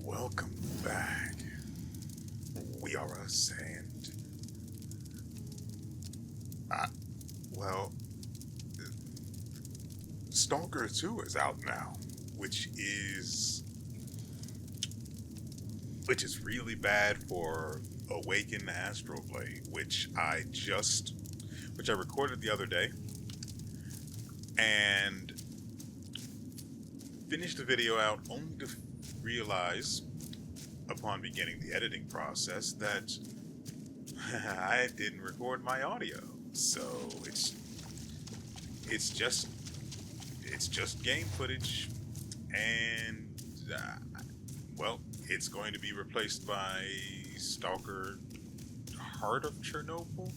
Welcome back. WeArEuS and well, Stalker 2 is out now, which is really bad for Awaken Astral Blade, which I recorded the other day and finished the video out only to realize upon beginning the editing process that I didn't record my audio. So it's just game footage, and well, it's going to be replaced by Stalker Heart of Chernobyl.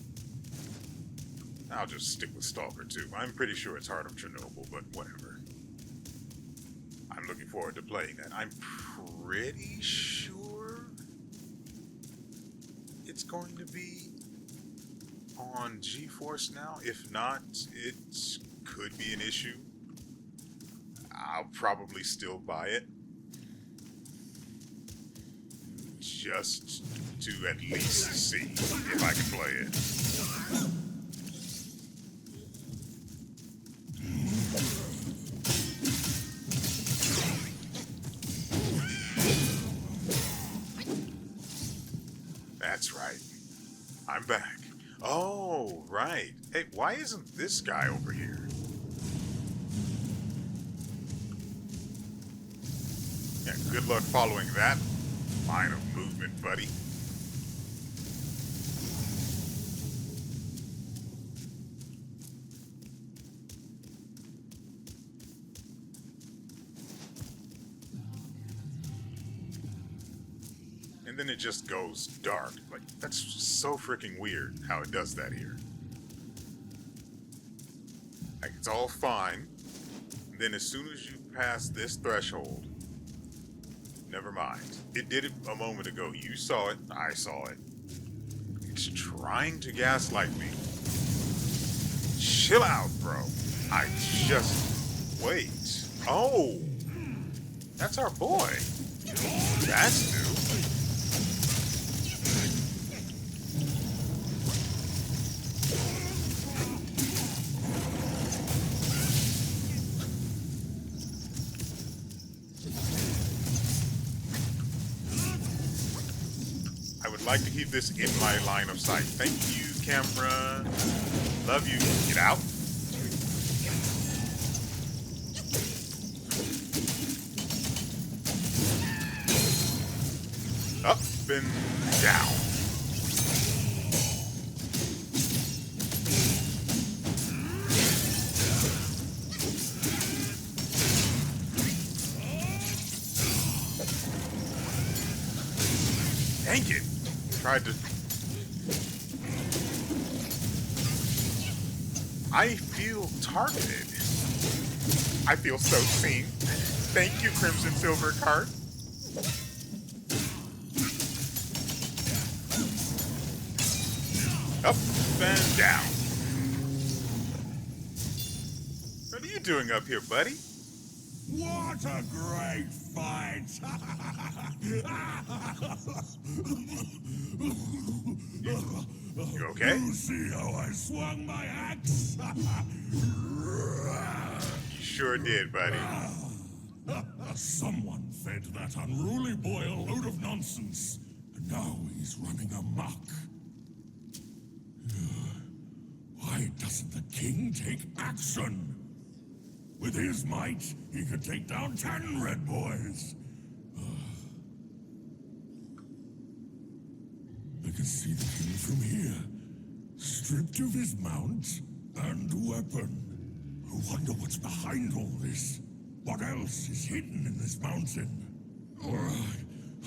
I'll just stick with Stalker 2. I'm pretty sure it's Heart of Chernobyl, but whatever. I'm looking forward to playing that. I'm pretty sure it's going to be on GeForce now. If not, it could be an issue. I'll probably still buy it, just to at least see if I can play it. That's right. I'm back. Oh, right. Hey, why isn't this guy over here? Yeah, good luck following that line of movement, buddy. And then it just goes dark. Like, that's so freaking weird how it does that here. Like, it's all fine. And then as soon as you pass this threshold, never mind. It did it a moment ago. You saw it. I saw it. It's trying to gaslight me. Chill out, bro. I just... Wait. Oh! That's our boy. That's new. Like to keep this in my line of sight. Thank you, camera. Love you. Get out. Up and down. Dang it. Tried to... I feel targeted. I feel so seen. Thank you, Crimson Silver Card. Up and down. What are you doing up here, buddy? What a great fight! You okay? You see how I swung my axe? You sure did, buddy. Someone fed that unruly boy a load of nonsense, and now he's running amok. Why doesn't the king take action? With his might, he could take down 10 red boys. I can see the king from here, stripped of his mount and weapon. I wonder what's behind all this. What else is hidden in this mountain?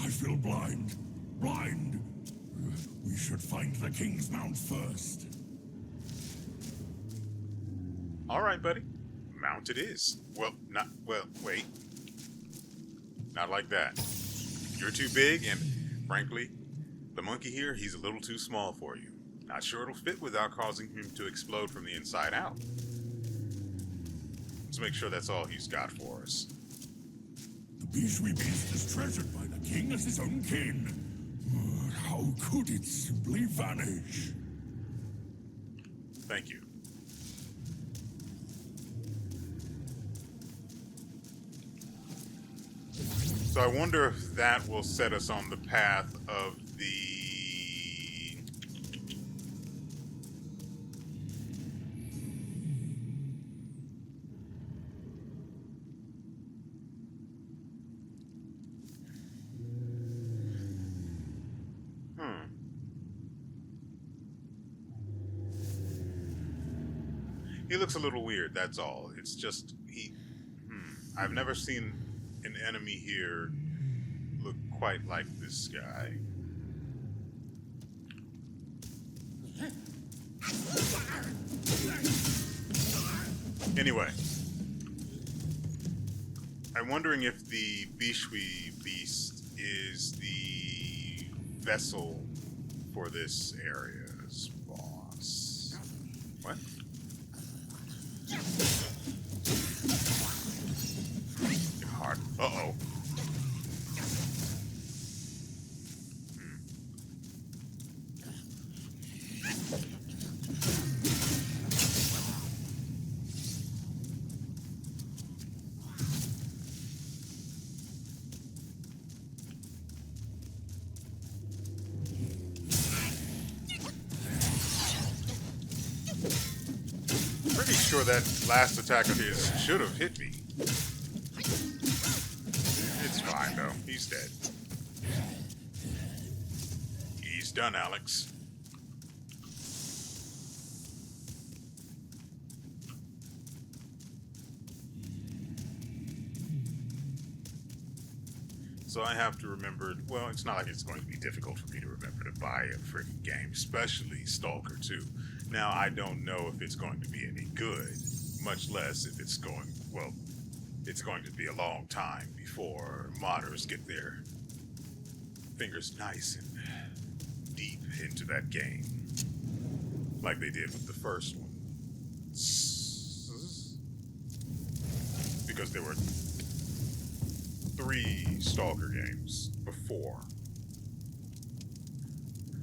I feel blind. Blind. We should find the king's mount first. All right, buddy. Mount it is. Well, wait. Not like that. You're too big, and frankly, the monkey here, he's a little too small for you. Not sure it'll fit without causing him to explode from the inside out. Let's make sure that's all he's got for us. The Bishwi beast is treasured by the king as his own kin. But how could it simply vanish? Thank you. So I wonder if that will set us on the path of the... He looks a little weird, that's all. It's just, I've never seen an enemy here look quite like this guy. Anyway. I'm wondering if the Bishwi beast is the vessel for this area's boss. What? Hard. Uh-oh. Pretty sure that last attack of his should have hit me. It's fine, though. He's dead. He's done, Alex. So I have to remember, well, it's not like it's going to be difficult for me to remember to buy a freaking game, especially Stalker 2. Now, I don't know if it's going to be any good, much less if it's going, well, it's going to be a long time before modders get their fingers nice and deep into that game, like they did with the first one. Because there were 3 Stalker games before.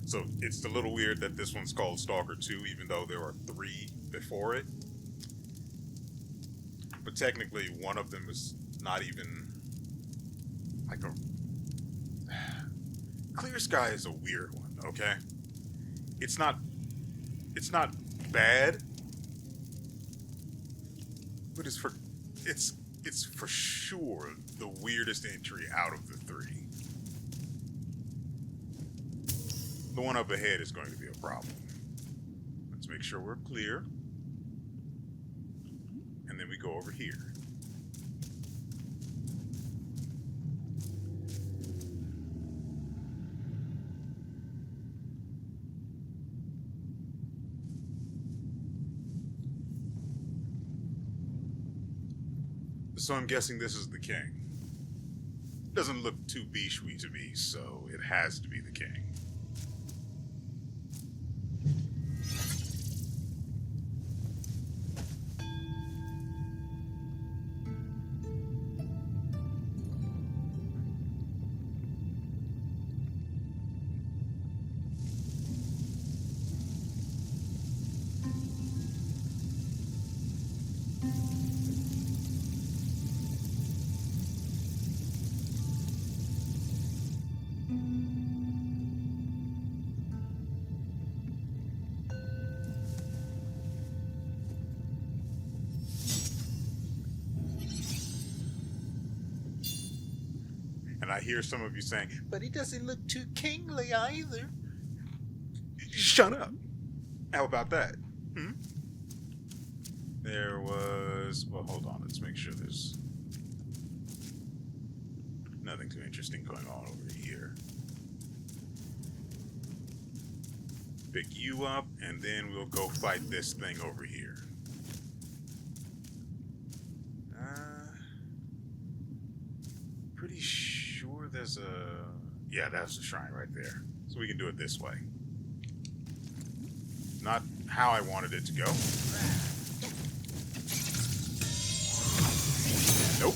So it's a little weird that this one's called Stalker 2, even though there are 3 before it. But technically, one of them is not even like a... Clear Sky is a weird one, okay? It's not bad, but it's for sure the weirdest entry out of the 3. The one up ahead is going to be a problem. Let's make sure we're clear. And then we go over here. So I'm guessing this is the king. Doesn't look too Bishwi to me, so it has to be the king. And I hear some of you saying, but he doesn't look too kingly either. Shut up. How about that? There was... Well, hold on. Let's make sure there's nothing too interesting going on over here. Pick you up, and then we'll go fight this thing over here. Pretty sure there's a... Yeah, that's the shrine right there. So we can do it this way. Not how I wanted it to go. Nope.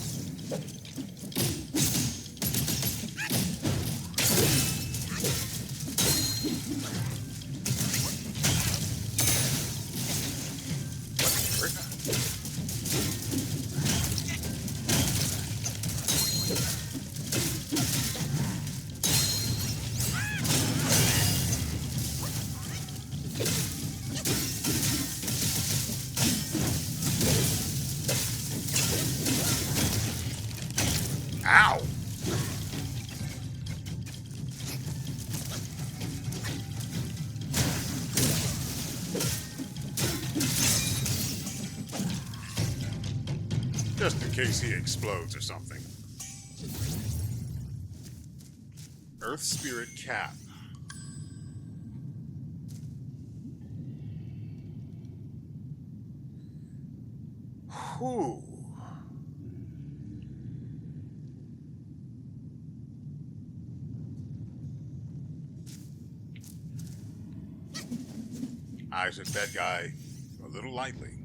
Ow! Just in case he explodes or something. Earth Spirit Cap. Whew. I took that guy a little lightly.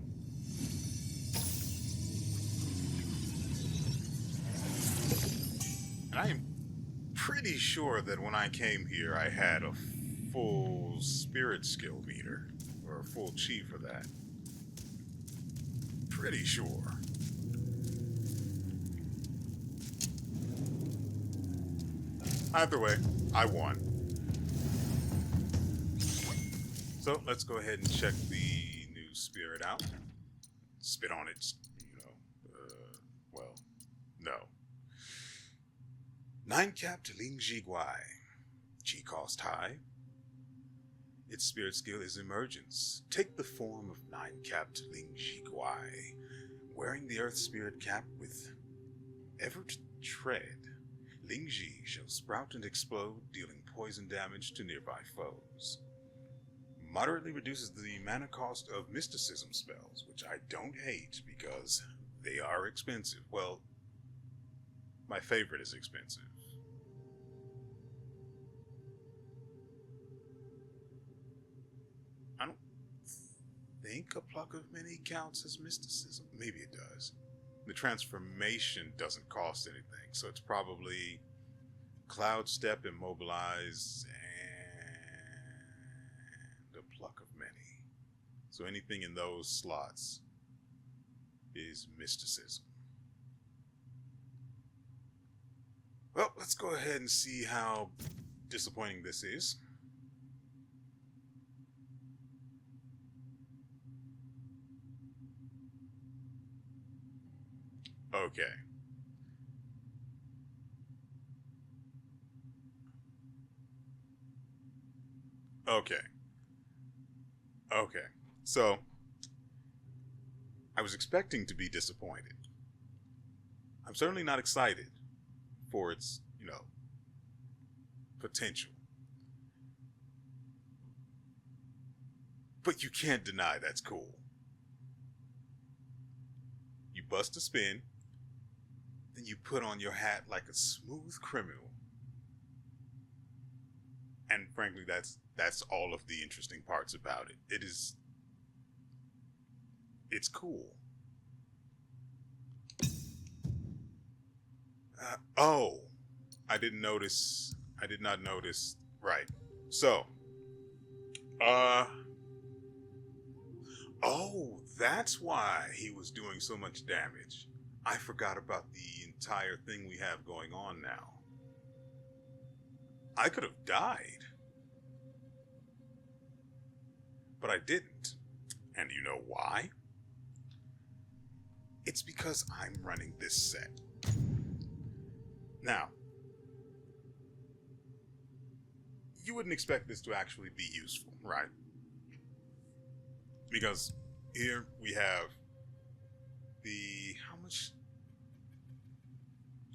And I am pretty sure that when I came here, I had a full spirit skill meter, or a full chi for that. Pretty sure. Either way, I won. So let's go ahead and check the new spirit out. Spit on it, well, no. 9-capped Ling Ji Guai. Chi cost high. Its spirit skill is emergence. Take the form of 9-capped Ling Ji Guai. Wearing the earth spirit cap with ever tread, Ling Ji shall sprout and explode, dealing poison damage to nearby foes. Moderately reduces the mana cost of mysticism spells, which I don't hate because they are expensive. Well, my favorite is expensive. I don't think a pluck of many counts as mysticism. Maybe it does. The transformation doesn't cost anything, so it's probably Cloud Step, Immobilize, and a pluck of many. So anything in those slots is mysticism. Well, let's go ahead and see how disappointing this is. Okay. Okay. Okay. So, I was expecting to be disappointed. I'm certainly not excited for its, potential. But you can't deny that's cool. You bust a spin, then you put on your hat like a smooth criminal. And frankly, that's all of the interesting parts about it. It's cool. Oh, I did not notice. Right. So, oh, that's why he was doing so much damage. I forgot about the entire thing we have going on now. I could have died. But I didn't. And you know why? It's because I'm running this set. Now, you wouldn't expect this to actually be useful, right? Because here we have the how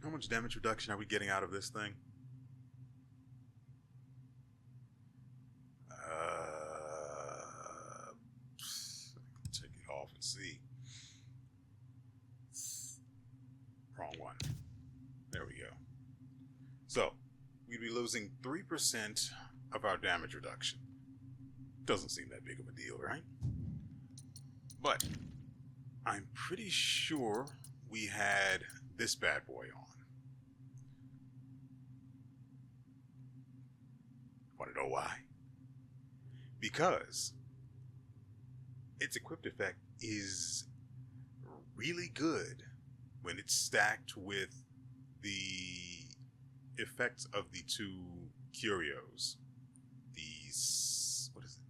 much damage reduction are we getting out of this thing? Take it off and see. Wrong one. There we go. So, we'd be losing 3% of our damage reduction. Doesn't seem that big of a deal, right? But I'm pretty sure we had this bad boy on. Want to know why? Because its equipped effect is really good when it's stacked with the effects of the two curios. These, what is it?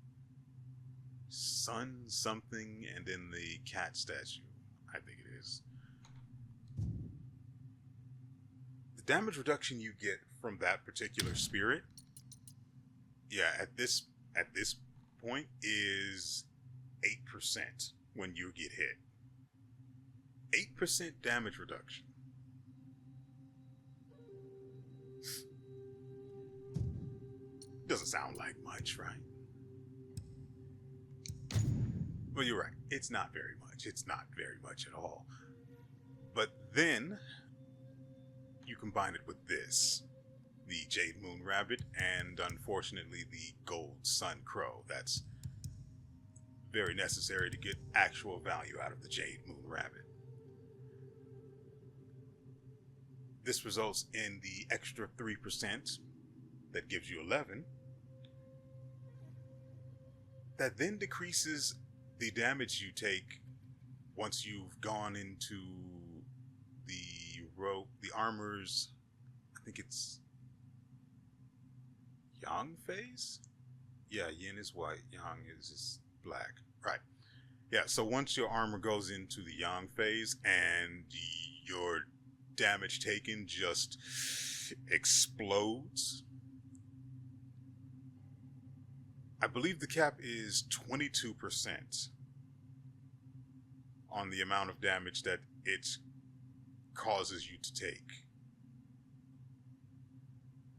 Sun something, and then the cat statue, I think it is. damage reduction you get from that particular spirit, yeah, at this point is 8% when you get hit. 8% damage reduction. Doesn't sound like much, right? Well, you're right. It's not very much. It's not very much at all. But then you combine it with this, the Jade Moon Rabbit, and unfortunately the Gold Sun Crow. That's very necessary to get actual value out of the Jade Moon Rabbit. This results in the extra 3% that gives you 11. That then decreases the damage you take once you've gone into the armor's, I think it's Yang phase? Yeah, Yin is white, Yang is black. Right. Yeah, so once your armor goes into the Yang phase and your damage taken just explodes. I believe the cap is 22% on the amount of damage that it causes you to take.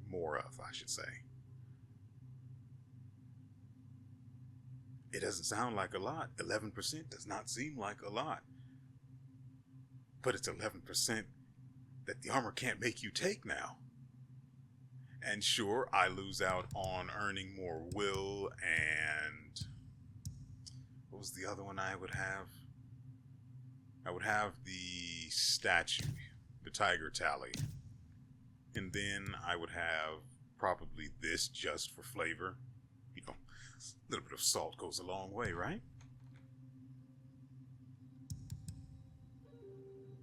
More of, I should say. It doesn't sound like a lot. 11% does not seem like a lot. But it's 11% that the armor can't make you take now. And sure, I lose out on earning more will and... what was the other one I would have? I would have the statue, the tiger tally. And then I would have probably this just for flavor. You know, a little bit of salt goes a long way, right?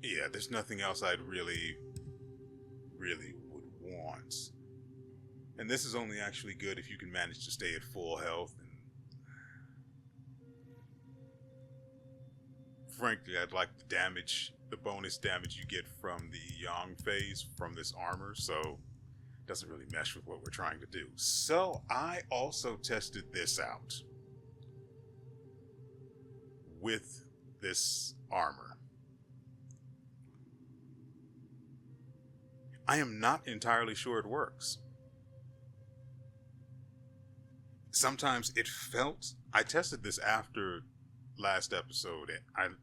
Yeah, there's nothing else I'd really would want. And this is only actually good if you can manage to stay at full health. And frankly, I'd like the bonus damage you get from the Yang phase from this armor, so it doesn't really mesh with what we're trying to do. So I also tested this out with this armor. I am not entirely sure it works. Sometimes it felt... I tested this after last episode.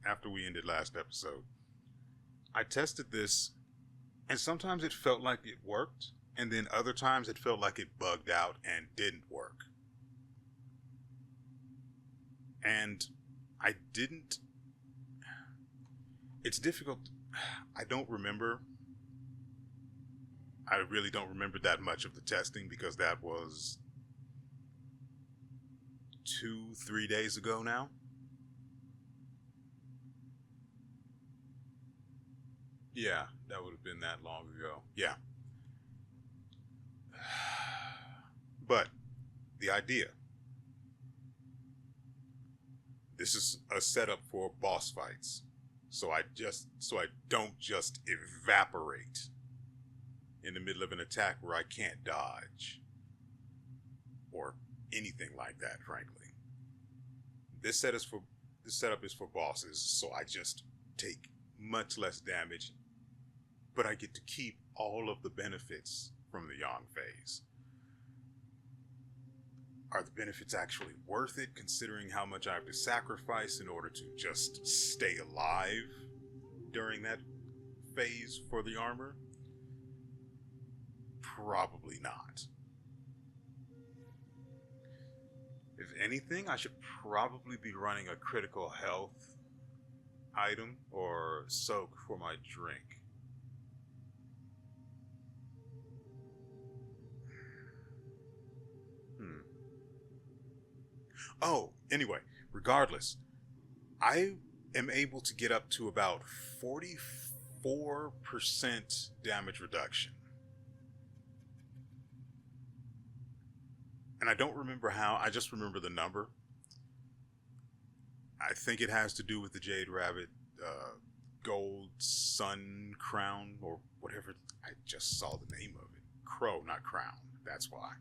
After we ended last episode. I tested this, and sometimes it felt like it worked, and then other times it felt like it bugged out and didn't work. And I didn't... It's difficult. I don't remember. I really don't remember that much of the testing because that was 2-3 days ago now. Yeah, that would have been that long ago. Yeah. But the idea. This is a setup for boss fights. So I don't just evaporate in the middle of an attack where I can't dodge. Or anything like that, frankly. This setup is for bosses, so I just take much less damage, but I get to keep all of the benefits from the Yang phase. Are the benefits actually worth it, considering how much I have to sacrifice in order to just stay alive during that phase for the armor? Probably not. If anything, I should probably be running a critical health item or soak for my drink. Oh, anyway, regardless, I am able to get up to about 44% damage reduction. And I don't remember how, I just remember the number. I think it has to do with the Jade Rabbit gold sun crown or whatever. I just saw the name of it. Crow, not crown. That's why.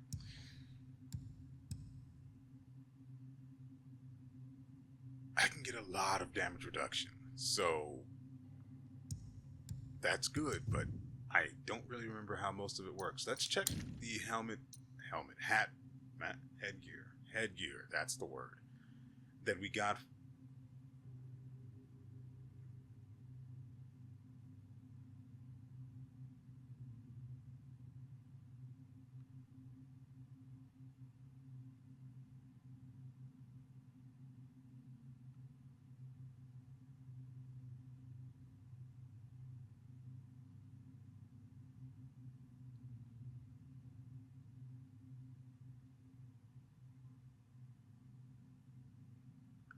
I can get a lot of damage reduction. So that's good, but I don't really remember how most of it works. Let's check the hat, headgear, that's the word, that we got.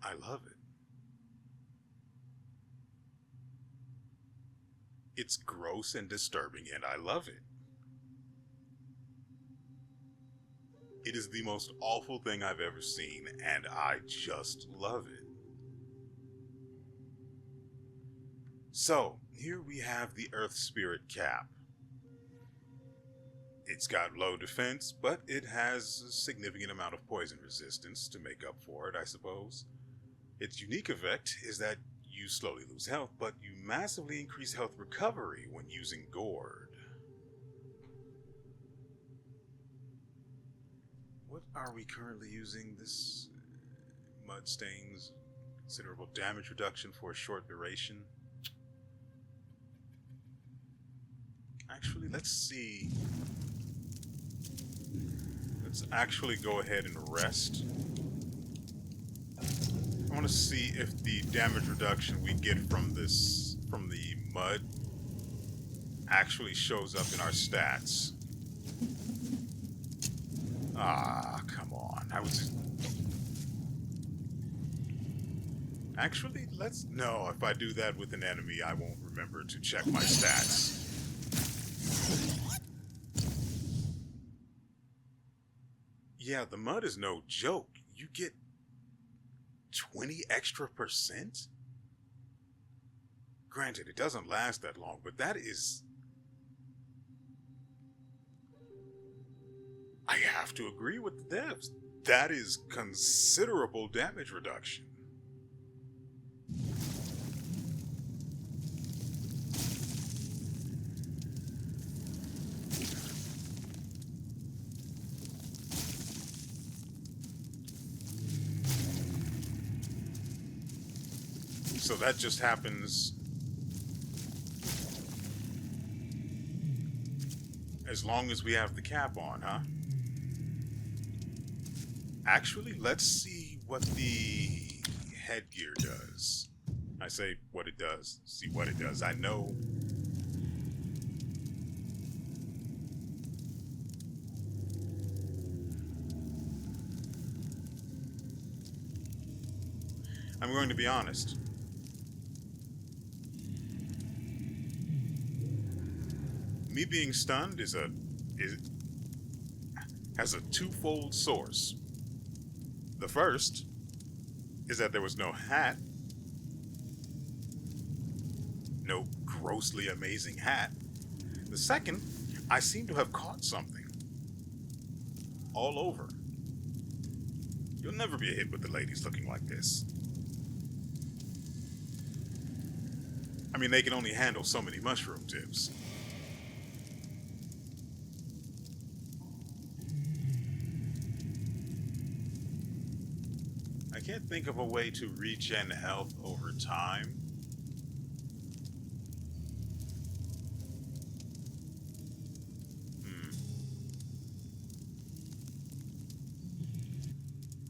I love it. It's gross and disturbing, and I love it. It is the most awful thing I've ever seen, and I just love it. So, here we have the Earth Spirit Cap. It's got low defense, but it has a significant amount of poison resistance to make up for it, I suppose. Its unique effect is that you slowly lose health, but you massively increase health recovery when using Gourd. What are we currently using? This mud stains, considerable damage reduction for a short duration. Actually, let's see. Let's actually go ahead and rest. I want to see if the damage reduction we get from the mud actually shows up in our stats. Ah, come on. Actually, no, if I do that with an enemy, I won't remember to check my stats. Yeah, the mud is no joke. You get 20 extra %? Granted, it doesn't last that long, but that is... I have to agree with the devs. That is considerable damage reduction. So that just happens as long as we have the cap on, huh? Actually, let's see what the headgear does. I say what it does, see what it does. I know. I'm going to be honest. Me being stunned has a twofold source. The first is that there was no hat, no grossly amazing hat. The second, I seem to have caught something all over. You'll never be a hit with the ladies looking like this. I mean, they can only handle so many mushroom tips. I can't think of a way to regen health over time.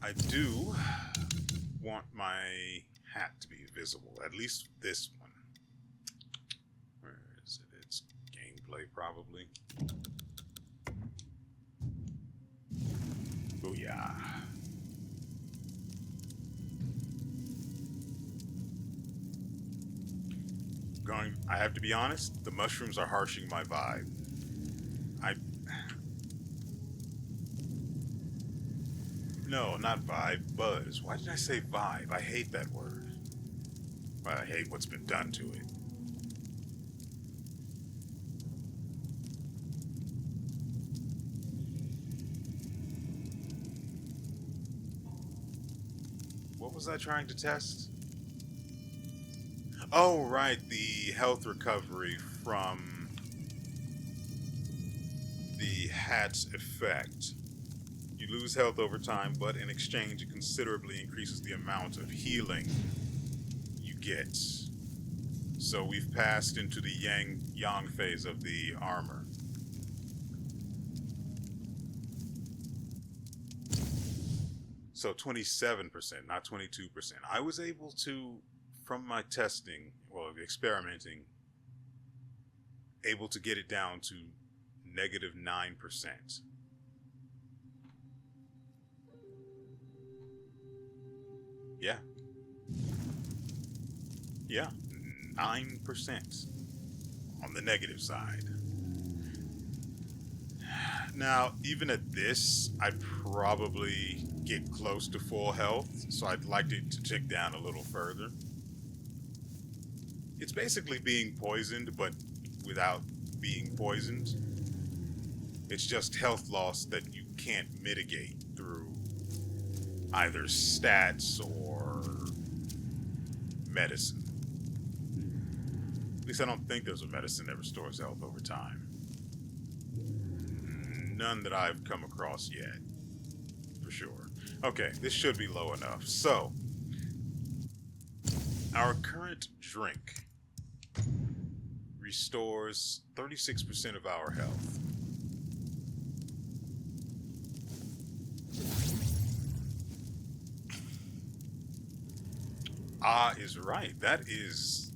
I do want my hat to be visible, at least this one. Where is it? It's gameplay, probably. Booyah. I have to be honest, the mushrooms are harshing my vibe. No, not vibe, buzz. Why did I say vibe? I hate that word. Well, I hate what's been done to it. was I trying to test? Oh, right, the health recovery from the hat's effect. You lose health over time, but in exchange, it considerably increases the amount of healing you get. So we've passed into the yang phase of the armor. So 27%, not 22%. I was able to, from my testing, well, experimenting, able to get it down to negative 9%. Yeah. Yeah. 9% on the negative side. Now, even at this, I'd probably get close to full health, so I'd like it to tick down a little further. It's basically being poisoned, but without being poisoned. It's just health loss that you can't mitigate through either stats or medicine. At least I don't think there's a medicine that restores health over time. None that I've come across yet, for sure. Okay, this should be low enough. So, our current drink restores 36% of our health. Ah is right. That is...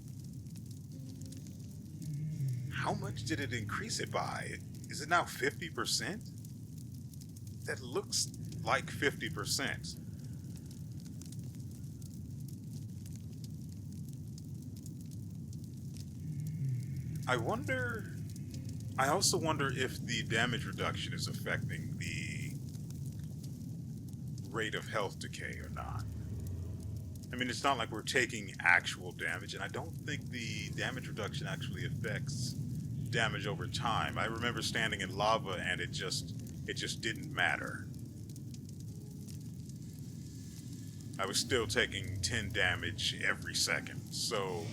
How much did it increase it by? Is it now 50%? That looks like 50%. I wonder... I also wonder if the damage reduction is affecting the rate of health decay or not. I mean, it's not like we're taking actual damage, and I don't think the damage reduction actually affects damage over time. I remember standing in lava and it just didn't matter. I was still taking 10 damage every second. So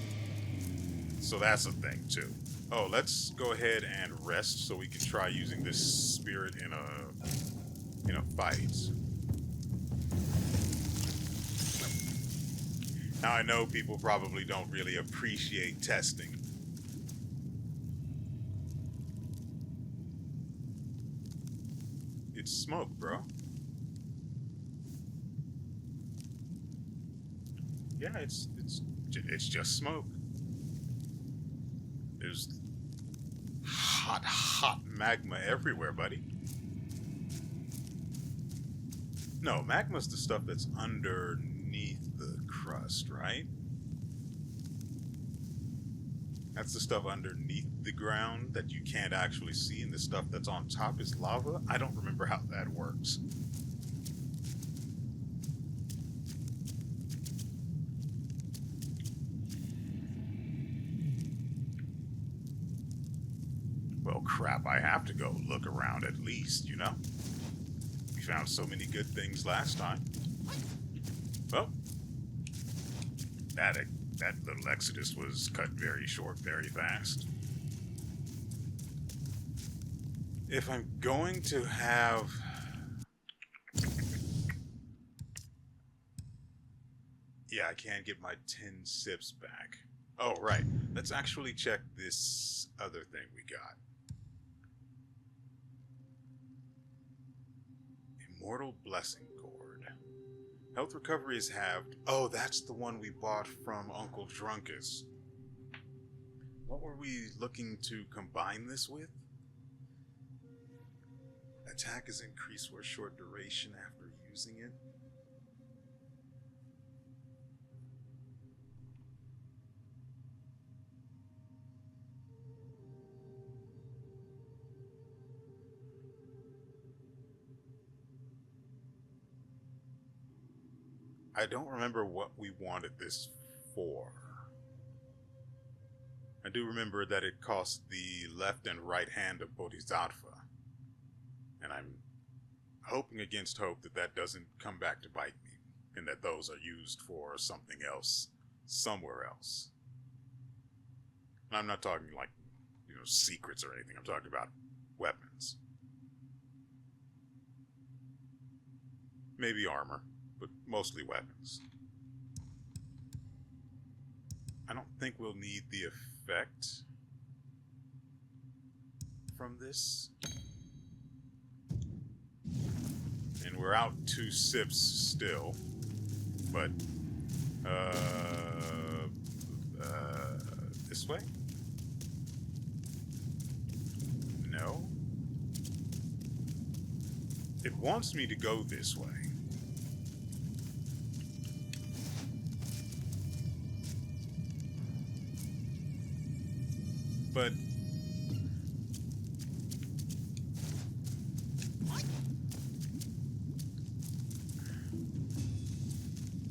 that's a thing too. Oh, let's go ahead and rest so we can try using this spirit in a fight. Now I know people probably don't really appreciate testing. It's smoke, bro. Yeah, it's just smoke. There's hot magma everywhere, buddy. No, magma's the stuff that's underneath the crust, right? That's the stuff underneath the ground that you can't actually see, and the stuff that's on top is lava. I don't remember how that works. Well, crap, I have to go look around at least, you know? We found so many good things last time. Well, that little exodus was cut very short, very fast. If I'm going to have... Yeah, I can't get my 10 sips back. Oh, right. Let's actually check this other thing we got. Immortal Blessing Cord. Health recovery is halved. Oh, that's the one we bought from Uncle Drunkus. What were we looking to combine this with? Attack is increased for a short duration after using it. I don't remember what we wanted this for. I do remember that it cost the left and right hand of Bodhisattva. And I'm hoping against hope that that doesn't come back to bite me. and that those are used for something else somewhere else. And I'm not talking like, secrets or anything. I'm talking about weapons. Maybe armor, but mostly weapons. I don't think we'll need the effect from this. And we're out 2 sips still, but this way? No. It wants me to go this way. But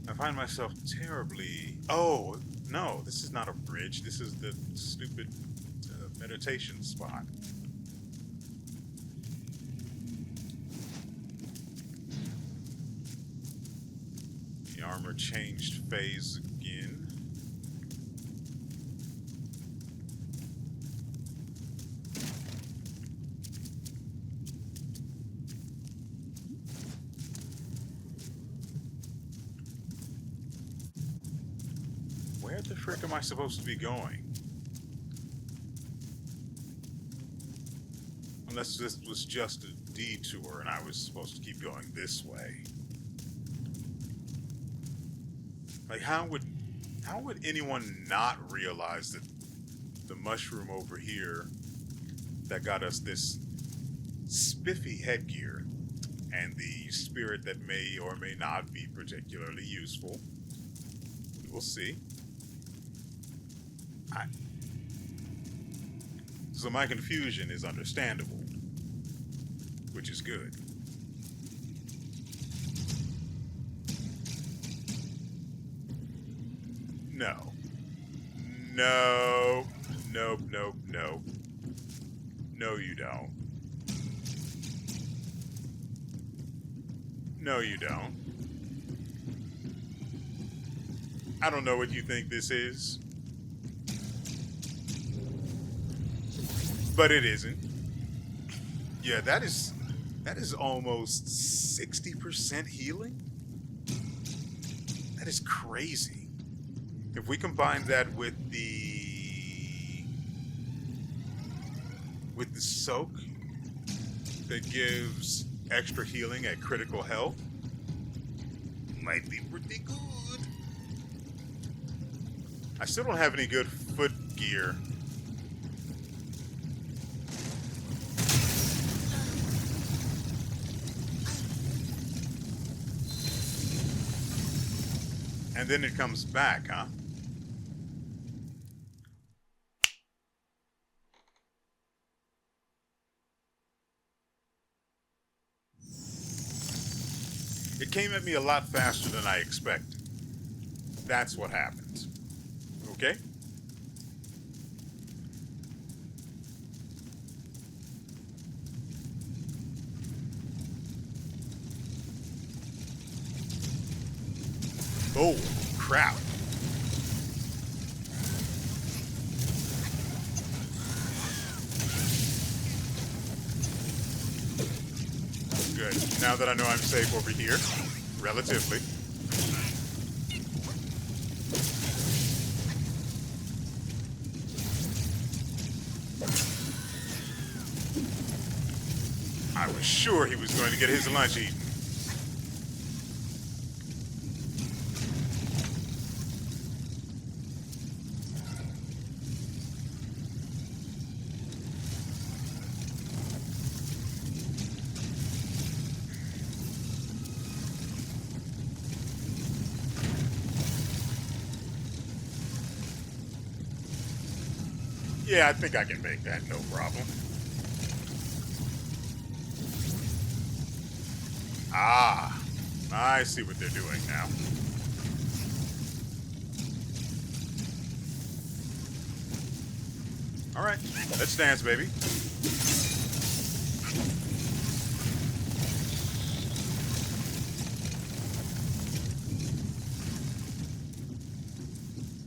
I find myself terribly... Oh, no, this is not a bridge. This is the stupid meditation spot. The armor changed phase again. Where the frick am I supposed to be going? Unless this was just a detour and I was supposed to keep going this way. Like, how would anyone not realize that the mushroom over here that got us this spiffy headgear and the spirit that may or may not be particularly useful? We'll see. So my confusion is understandable, which is good. No. No. Nope, nope, nope. No, you don't. No, you don't. I don't know what you think this is. But it isn't. Yeah, that is almost 60% healing. That is crazy. If we combine that with the soak that gives extra healing at critical health, might be pretty good. I still don't have any good foot gear. And then it comes back, huh? It came at me a lot faster than I expected. That's what happens. Okay? Oh, crap. Good. Now that I know I'm safe over here, relatively. I was sure he was going to get his lunch eaten. Yeah, I think I can make that, no problem. Ah, I see what they're doing now. All right, let's dance, baby.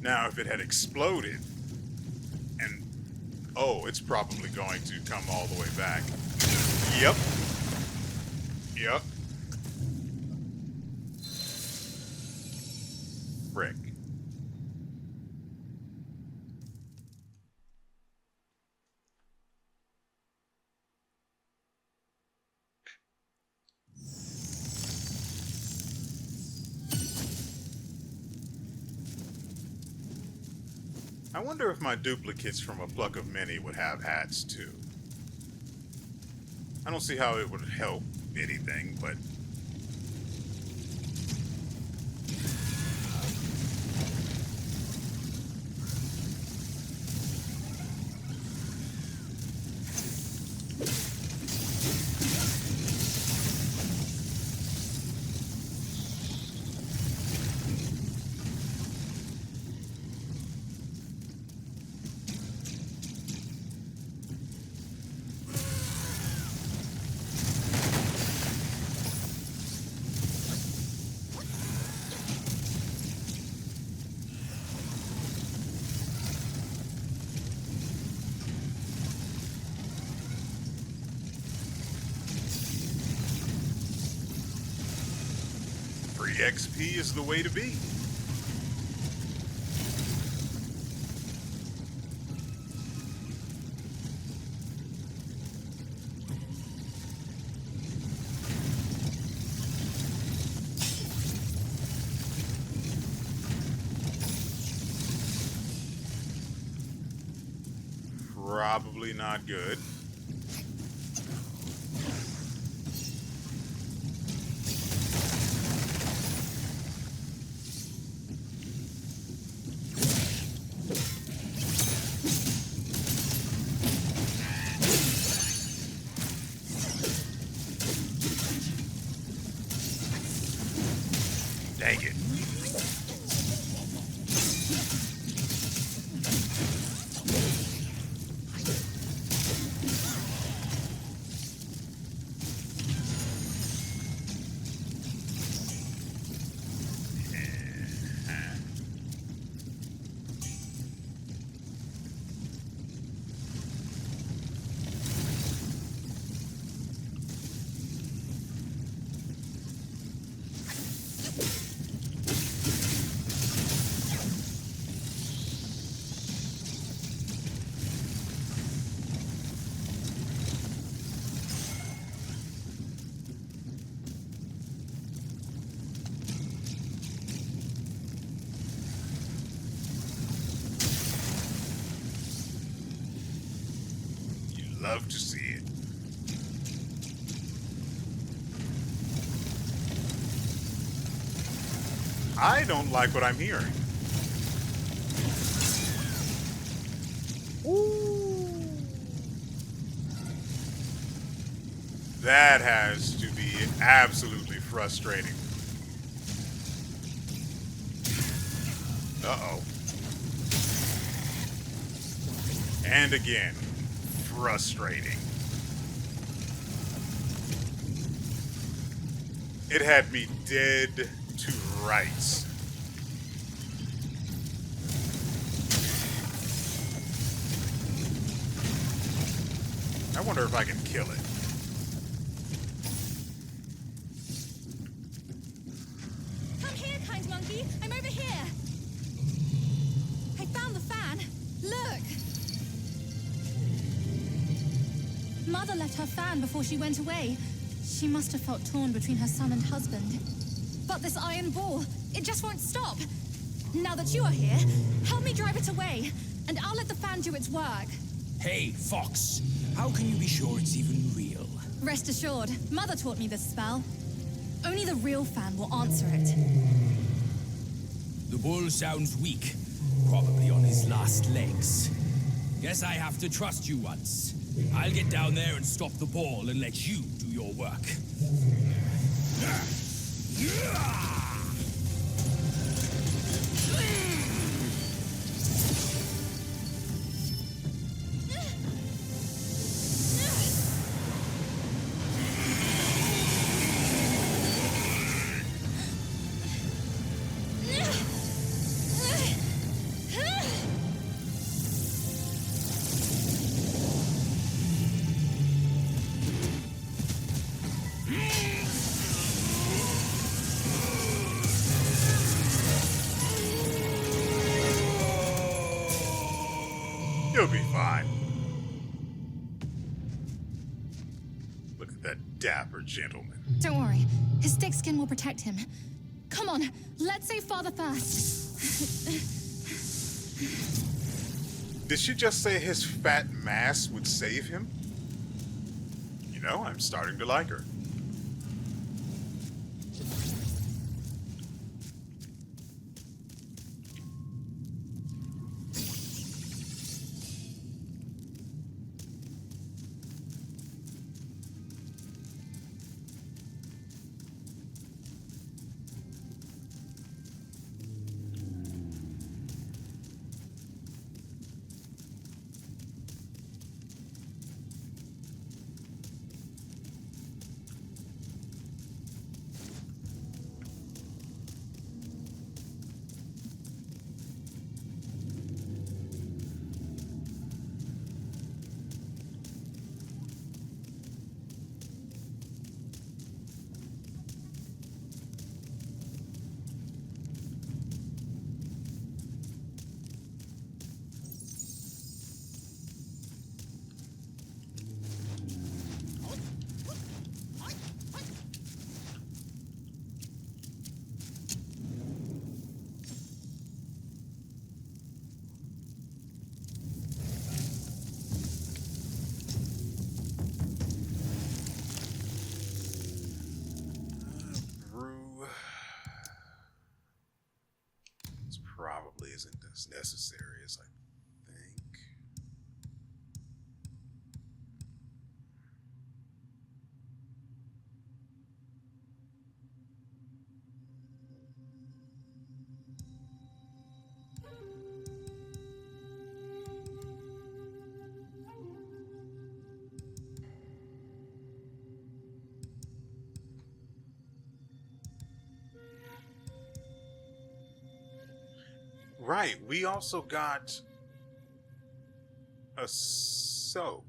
Now, if it had exploded, and oh, it's probably going to come all the way back. Yep. Yep. Frick. I wonder if my duplicates from A Pluck of Many would have hats too. I don't see how it would help anything, but free XP is the way to be. Probably not good. Dang it. Love to see it. I don't like what I'm hearing. Ooh. That has to be absolutely frustrating. Uh-oh. And again. Frustrating. It had me dead to rights. I wonder if I can kill it. Come here, kind monkey. I'm over here. I found the fan. Look. Mother left her fan before she went away. She must have felt torn between her son and husband. But this iron ball, it just won't stop. Now that you are here, help me drive it away, and I'll let the fan do its work. Hey, Fox. How can you be sure it's even real? Rest assured, Mother taught me this spell. Only the real fan will answer it. The bull sounds weak. Probably on his last legs. Guess I have to trust you once. I'll get down there and stop the ball and let you do your work. He'll be fine. Look at that dapper gentleman. Don't worry. His thick skin will protect him. Come on, let's save Father first. Did she just say his fat mass would save him? You know, I'm starting to like her. Probably isn't as necessary as I think. Right, we also got a soak.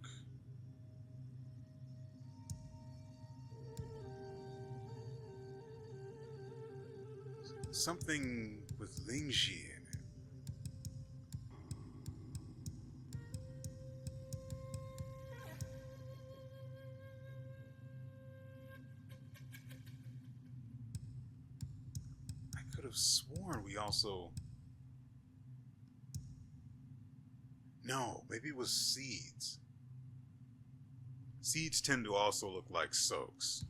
Something with Lingji in it. I could have sworn we also... No, maybe it was seeds. Seeds tend to also look like soaks.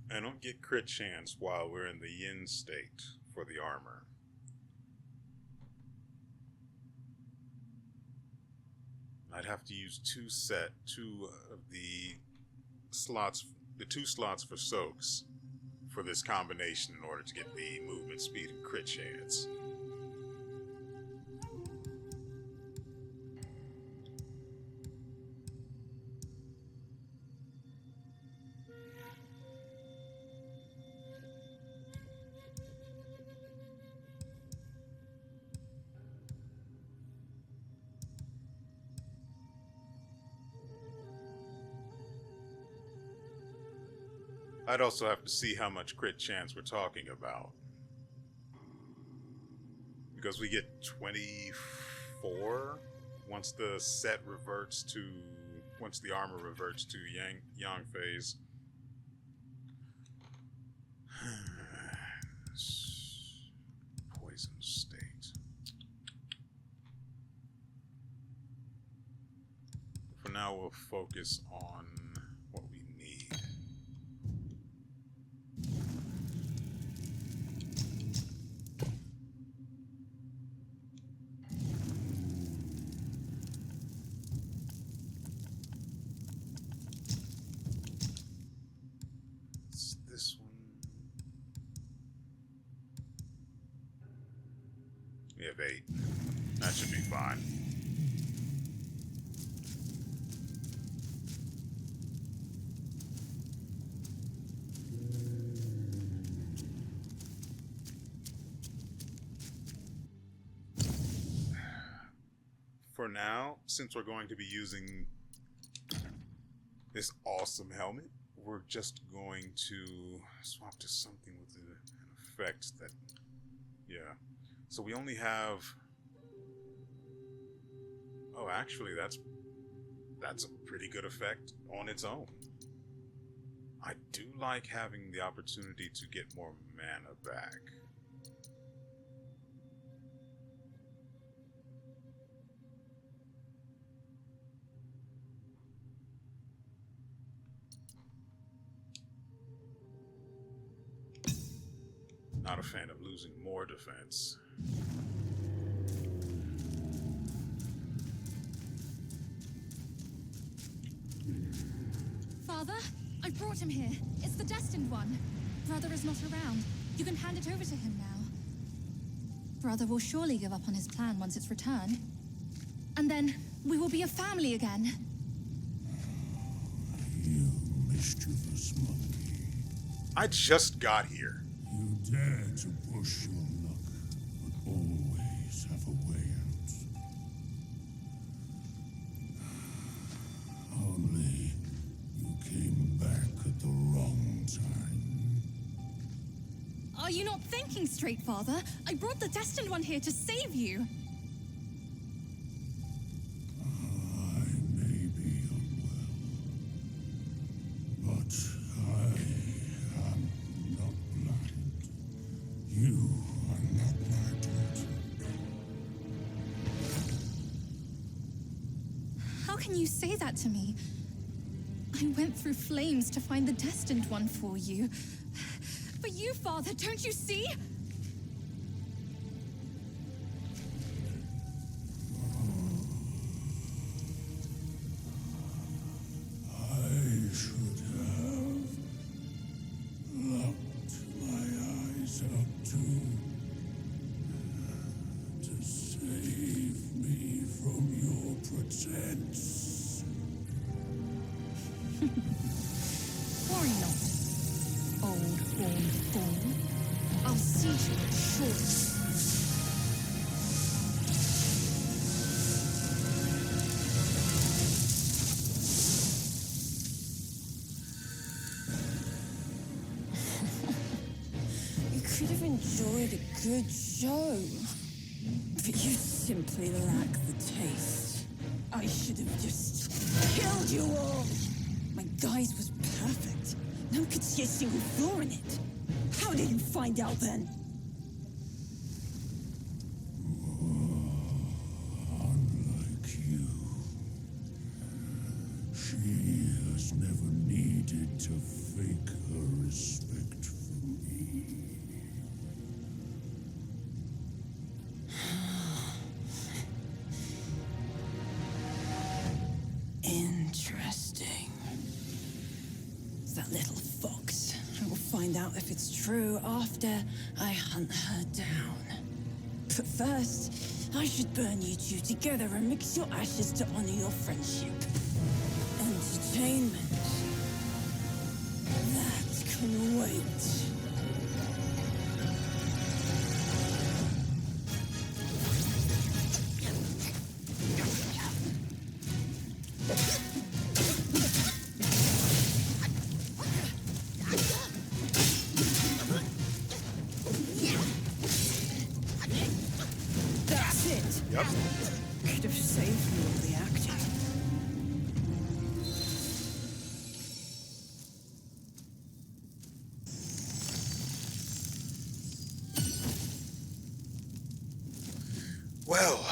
I don't get crit chance while we're in the yin state for the armor. I'd have to use two of the two slots for soaks for this combination in order to get the movement speed and crit chance. I'd also have to see how much crit chance we're talking about. Because we get 24 once the armor reverts to yang phase. Poison state. For now, we'll focus on what we need. We have 8. That should be fine. For now, since we're going to be using this awesome helmet, we're just going to swap to something with an effect that, yeah. So we only have, oh, actually that's a pretty good effect on its own. I do like having the opportunity to get more mana back. Not a fan of losing more defense. Father, I brought him here. It's the Destined One. Brother is not around. You can hand it over to him now. Brother will surely give up on his plan once it's returned. And then we will be a family again. You mischievous monkey. I just got here. You dare to push your luck, but always have a way out. Only you came back at the wrong time. Are you not thinking straight, Father? I brought the Destined One here to save you. I may be unwell, but I am not blind. You are not my daughter. How can you say that to me? I went through flames to find the Destined One for you. But you, Father, don't you see? I should have locked my eyes up to save me from your pretense. Worry not, old horned fool. I'll see to it shortly. You could have enjoyed a good show, but you simply lack the taste. I should have just killed you all. My guise was perfect. No one could see a single flaw in it. How did you find out then? Unlike you, she has never needed to fake her respect for me. Interesting. It's that little fox. I will find out if it's true after I hunt her down. But first, I should burn you two together and mix your ashes to honor your friendship. Entertainment. That can wait. That's it. Yep. Could have saved me all the acting. Well,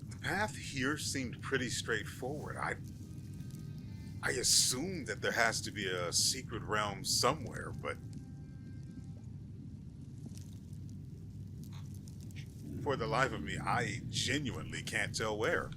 the path here seemed pretty straightforward. I assume that there has to be a secret realm somewhere, but for the life of me, I genuinely can't tell where.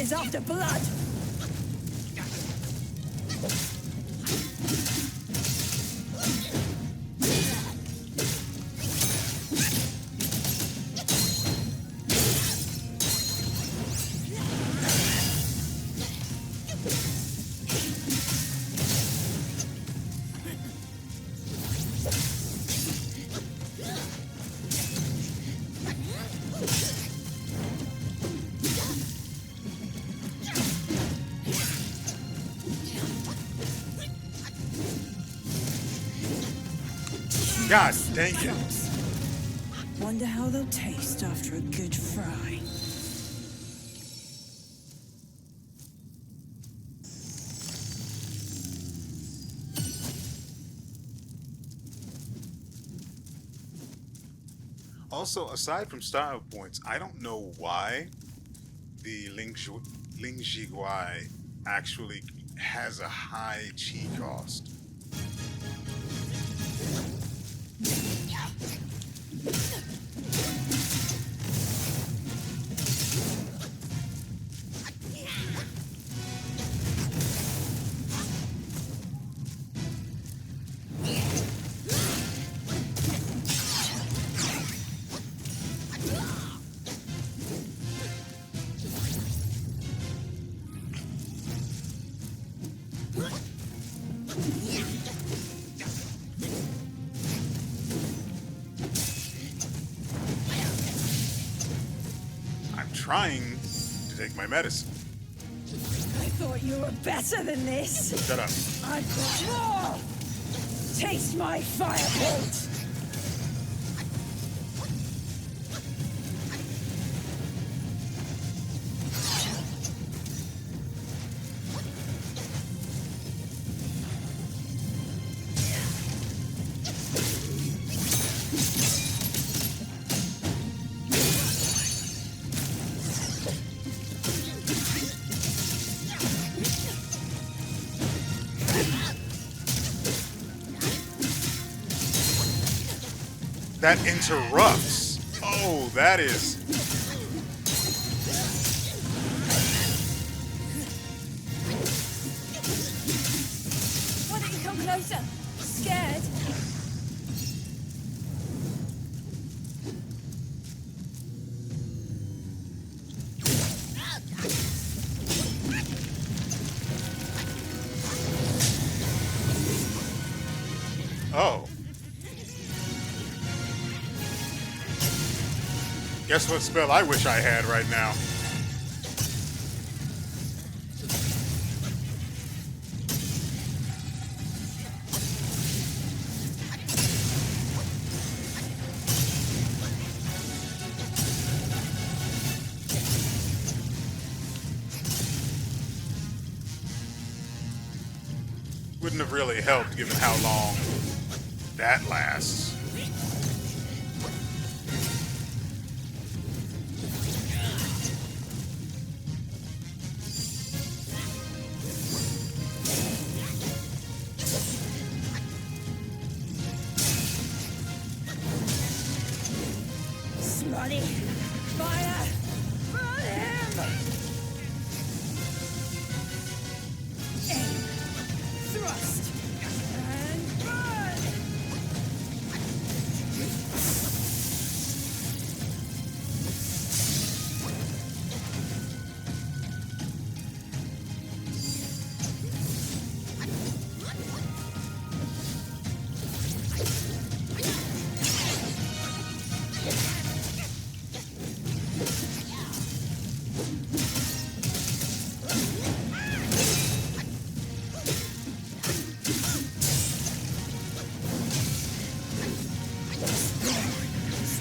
is after blood. God dang it. Wonder how they'll taste after a good fry. Also, aside from style points, I don't know why the Ling Jiguai actually has a high chi cost. I'm trying to take my medicine. I thought you were better than this. Shut up. I've got more! Taste my firebolt! That interrupts. Oh, that is. Why don't you come closer? Scared? Oh. Guess what spell I wish I had right now? Wouldn't have really helped given how long that lasts. Smutty! Fire! Burn him! Aim! Thrust! And burn!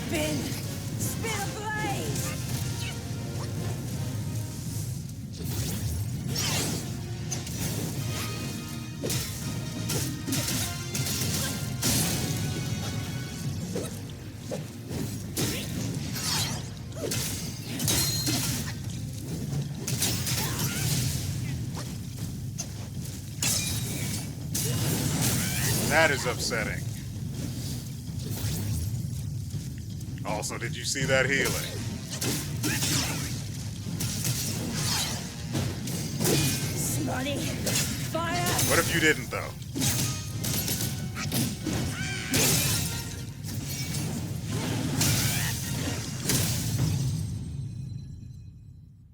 Spin! Spin ablaze! That is upsetting. Also, did you see that healing? Bloody fire! What if you didn't, though?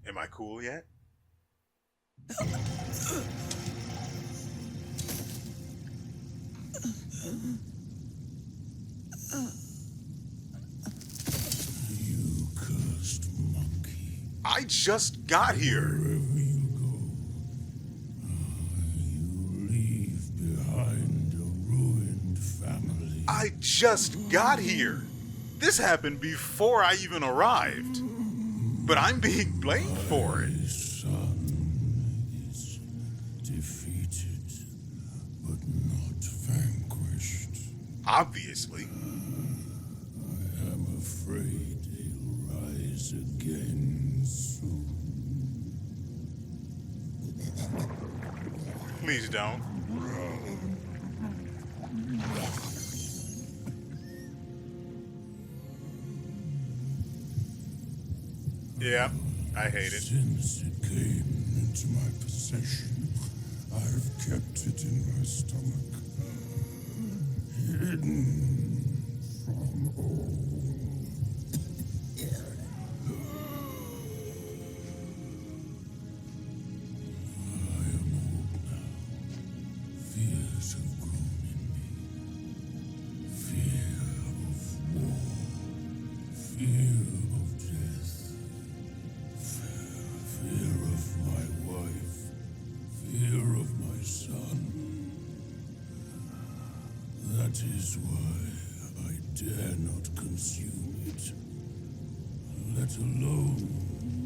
Am I cool yet? You cursed monkey. I just got here. Wherever you go, you leave behind a ruined family. I just got here. This happened before I even arrived. But I'm being blamed for it. My son is defeated, but not vanquished. Obviously. I am afraid he'll rise again soon. Please don't. Yeah, I hate it. Since it came into my possession, I've kept it in my stomach, hidden from all. I am old now. Fears have grown in me. Fear of war. Fear of death. Fear of my wife. Fear of my son. That is why I dare not consume it, let alone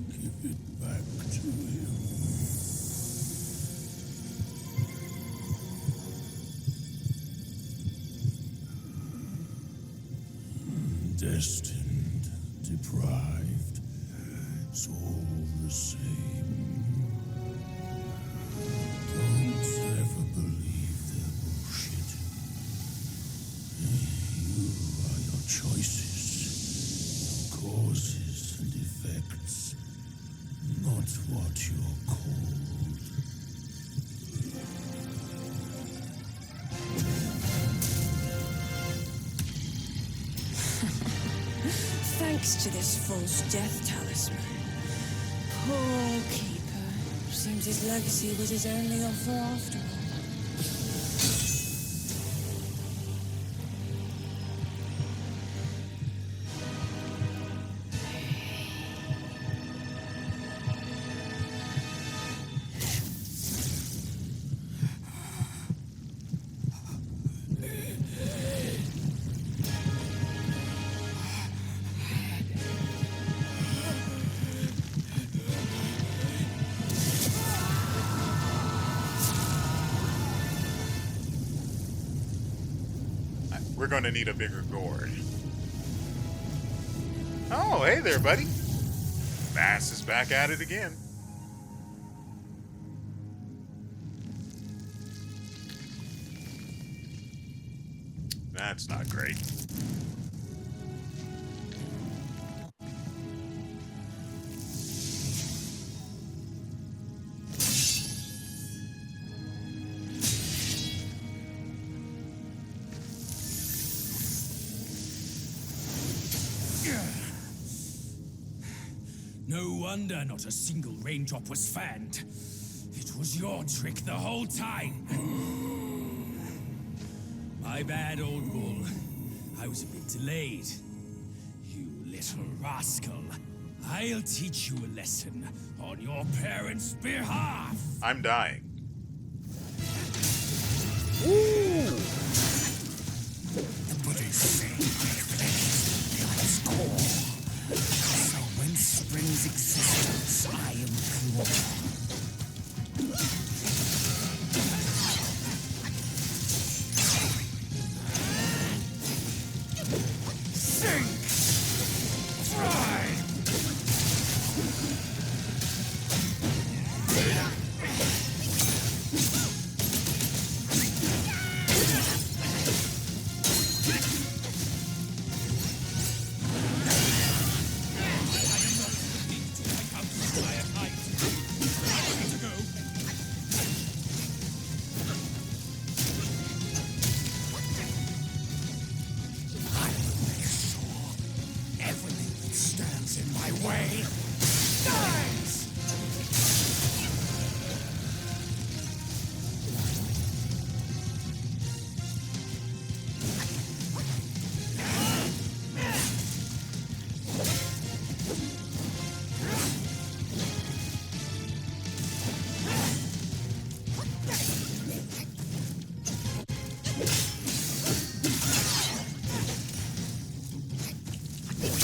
give it back to him. Destined, deprived, it's all the same. Don't ever believe their bullshit. You are your choices, your causes and effects, not what you're called. Thanks to this false death talisman. Poor keeper. Seems his legacy was his only offer after all. We're gonna need a bigger gourd. Oh, hey there, buddy. Bass is back at it again. That's not great. No wonder not a single raindrop was fanned. It was your trick the whole time. My bad, old bull. I was a bit delayed. You little rascal. I'll teach you a lesson on your parents' behalf. I'm dying. But it's saying my flesh is beyond its core. So when springs existence, I am pure.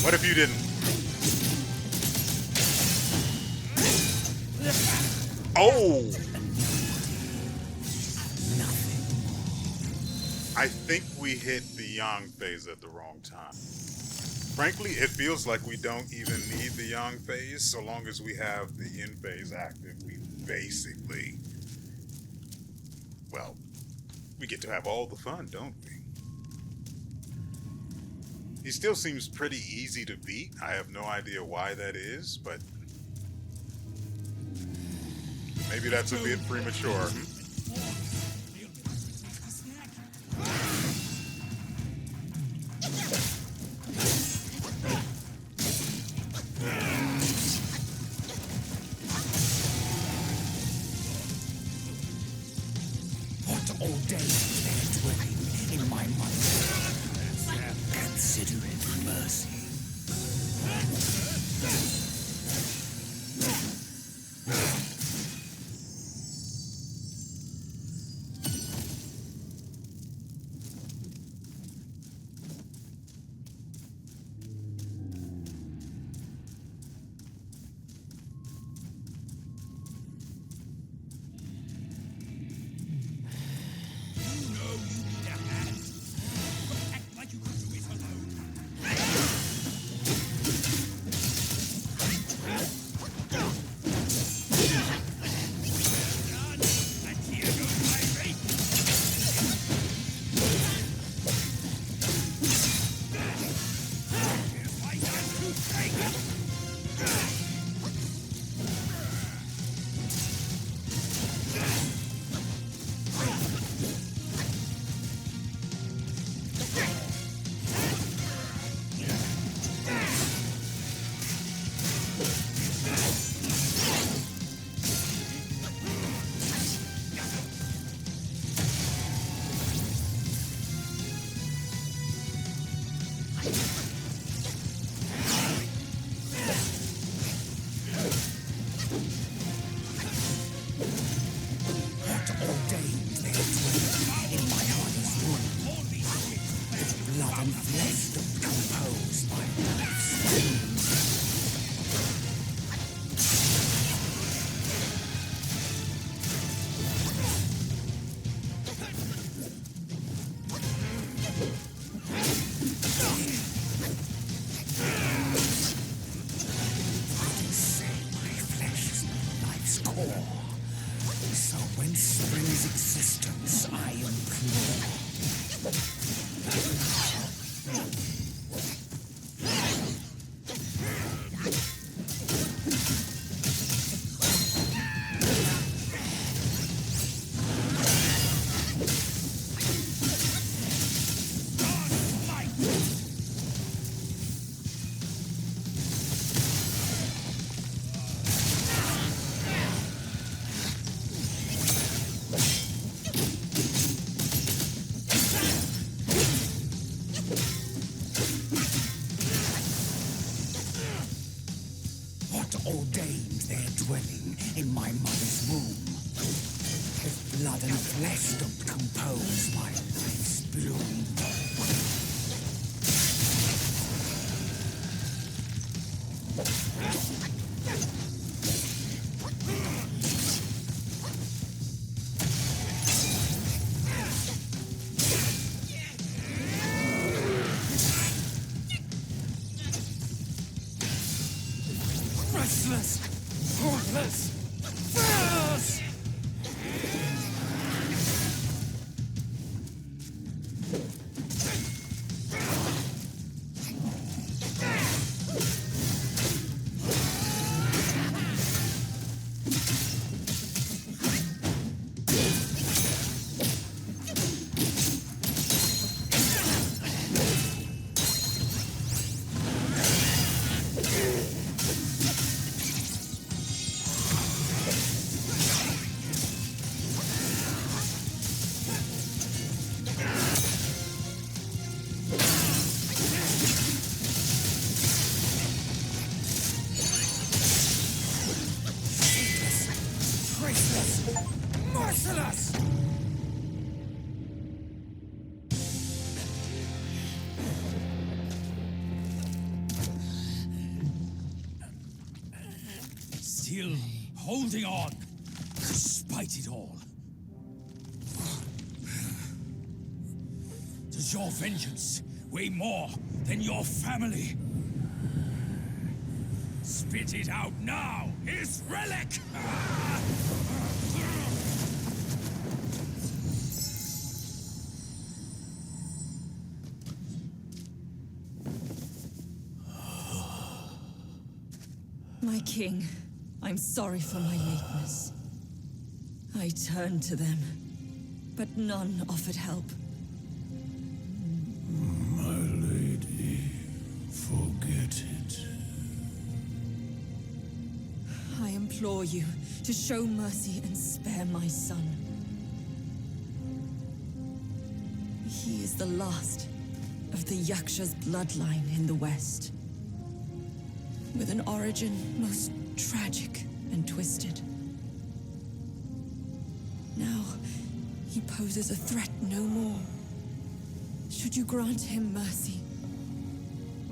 What if you didn't? Oh! I think we hit the yang phase at the wrong time. Frankly, it feels like we don't even need the yang phase so long as we have the yin phase active. We basically, well, we get to have all the fun, don't we? He still seems pretty easy to beat. I have no idea why that is, but maybe that's a bit premature. What all day they're dwelling in my mind. Consider it mercy. So when springs existence, I implore. Ordained their dwelling in my mother's womb. If blood and flesh don't compose my life's bloom. Restless, heartless, fearless! Merciless! holding on, despite it all. Does your vengeance weigh more than your family? Spit it out now, his relic! My king, I'm sorry for my lateness. I turned to them, but none offered help. My lady, forget it. I implore you to show mercy and spare my son. He is the last of the Yaksha's bloodline in the West, with an origin most tragic and twisted. Now, he poses a threat no more. Should you grant him mercy,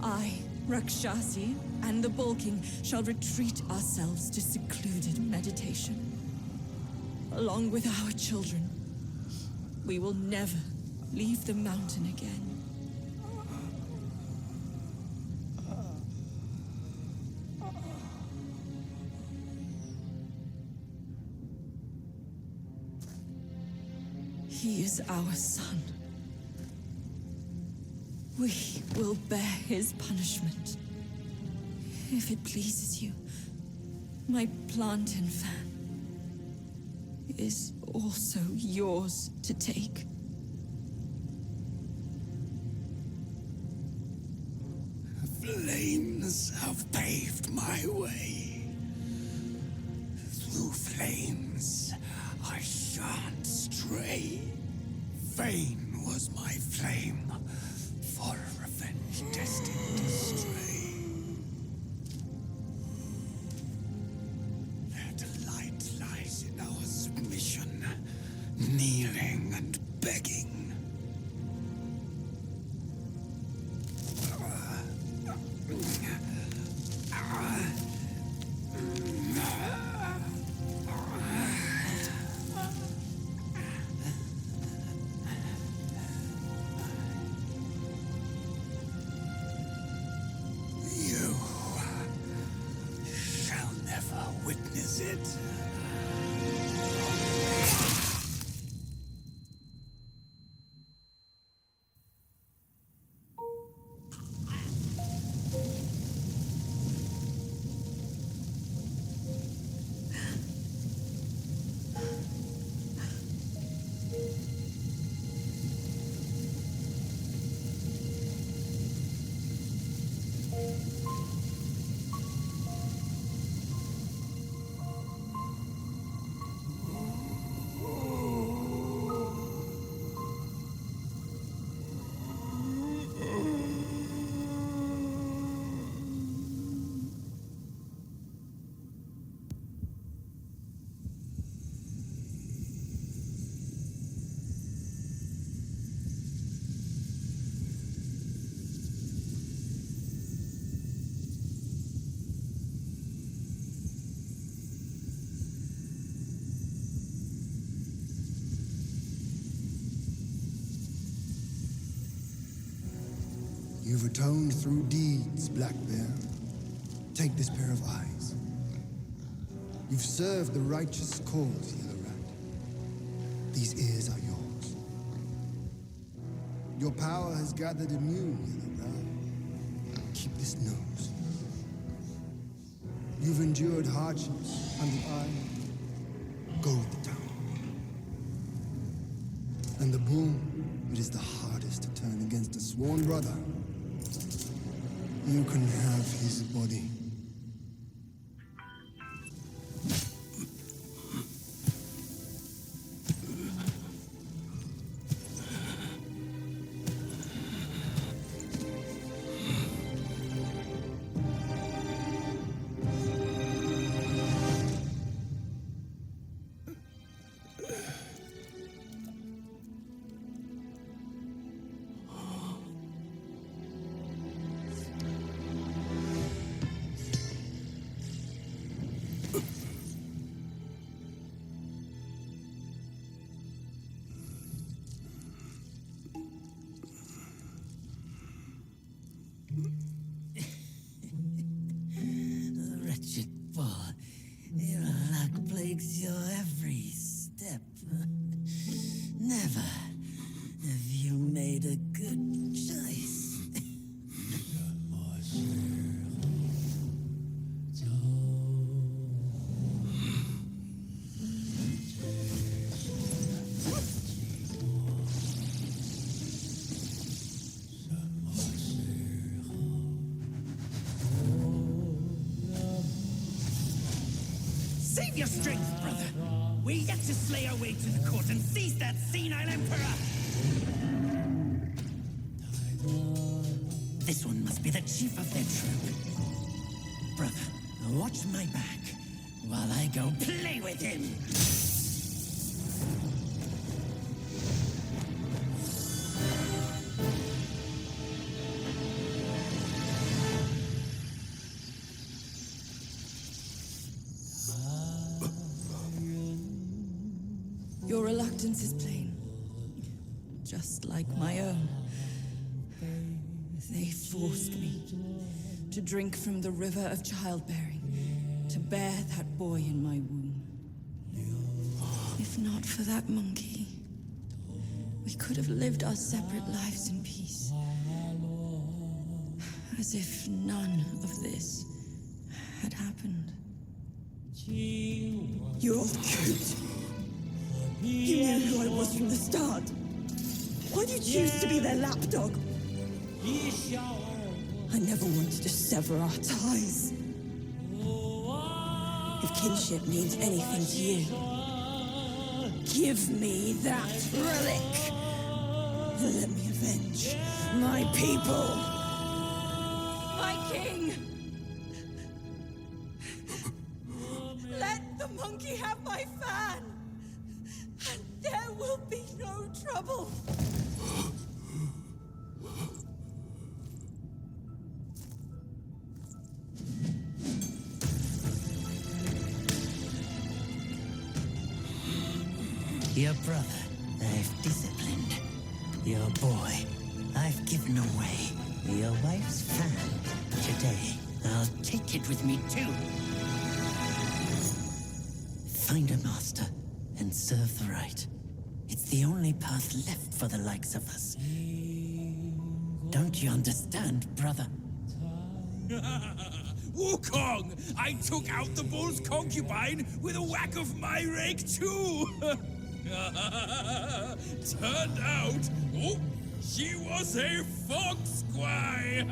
I, Rakshasi, and the Bull King shall retreat ourselves to secluded meditation. Along with our children, we will never leave the mountain again. He is our son. We will bear his punishment. If it pleases you, my plantain fan is also yours to take. Flames have paved my way. Through flames, I shan't stray. Vain was my flame, for revenge destined to stray. Their delight lies in our submission, kneeling and begging. You shall never witness it. You've atoned through deeds, Black Bear. Take this pair of eyes. You've served the righteous cause, Yellow Rat. These ears are yours. Your power has gathered immune, Yellow Rat. Keep this nose. You've endured hardships under eye. Go with the town. And the bull, it is the hardest to turn against a sworn brother. You can have his body. Save your strength, brother. We're yet to slay our way to the court and seize that senile emperor. This one must be the chief of their troop. Brother, watch my back while I go play with him. Your reluctance is plain, just like my own. They forced me to drink from the river of childbearing, to bear that boy in my womb. If not for that monkey, we could have lived our separate lives in peace. As if none of this had happened. You're all cute. You knew who I was from the start. Why'd you choose to be their lapdog? I never wanted to sever our ties. If kinship means anything to you, give me that relic. And let me avenge my people. My king! Let the monkey have my fan! And there will be no trouble. Your brother, I've disciplined. Your boy, I've given away. Your wife's fan. Today, I'll take it with me too. Find a master and serve the right. It's the only path left for the likes of us. Don't you understand, brother? Wukong! I took out the bull's concubine with a whack of my rake too! Turned out, oh, she was a fox squire!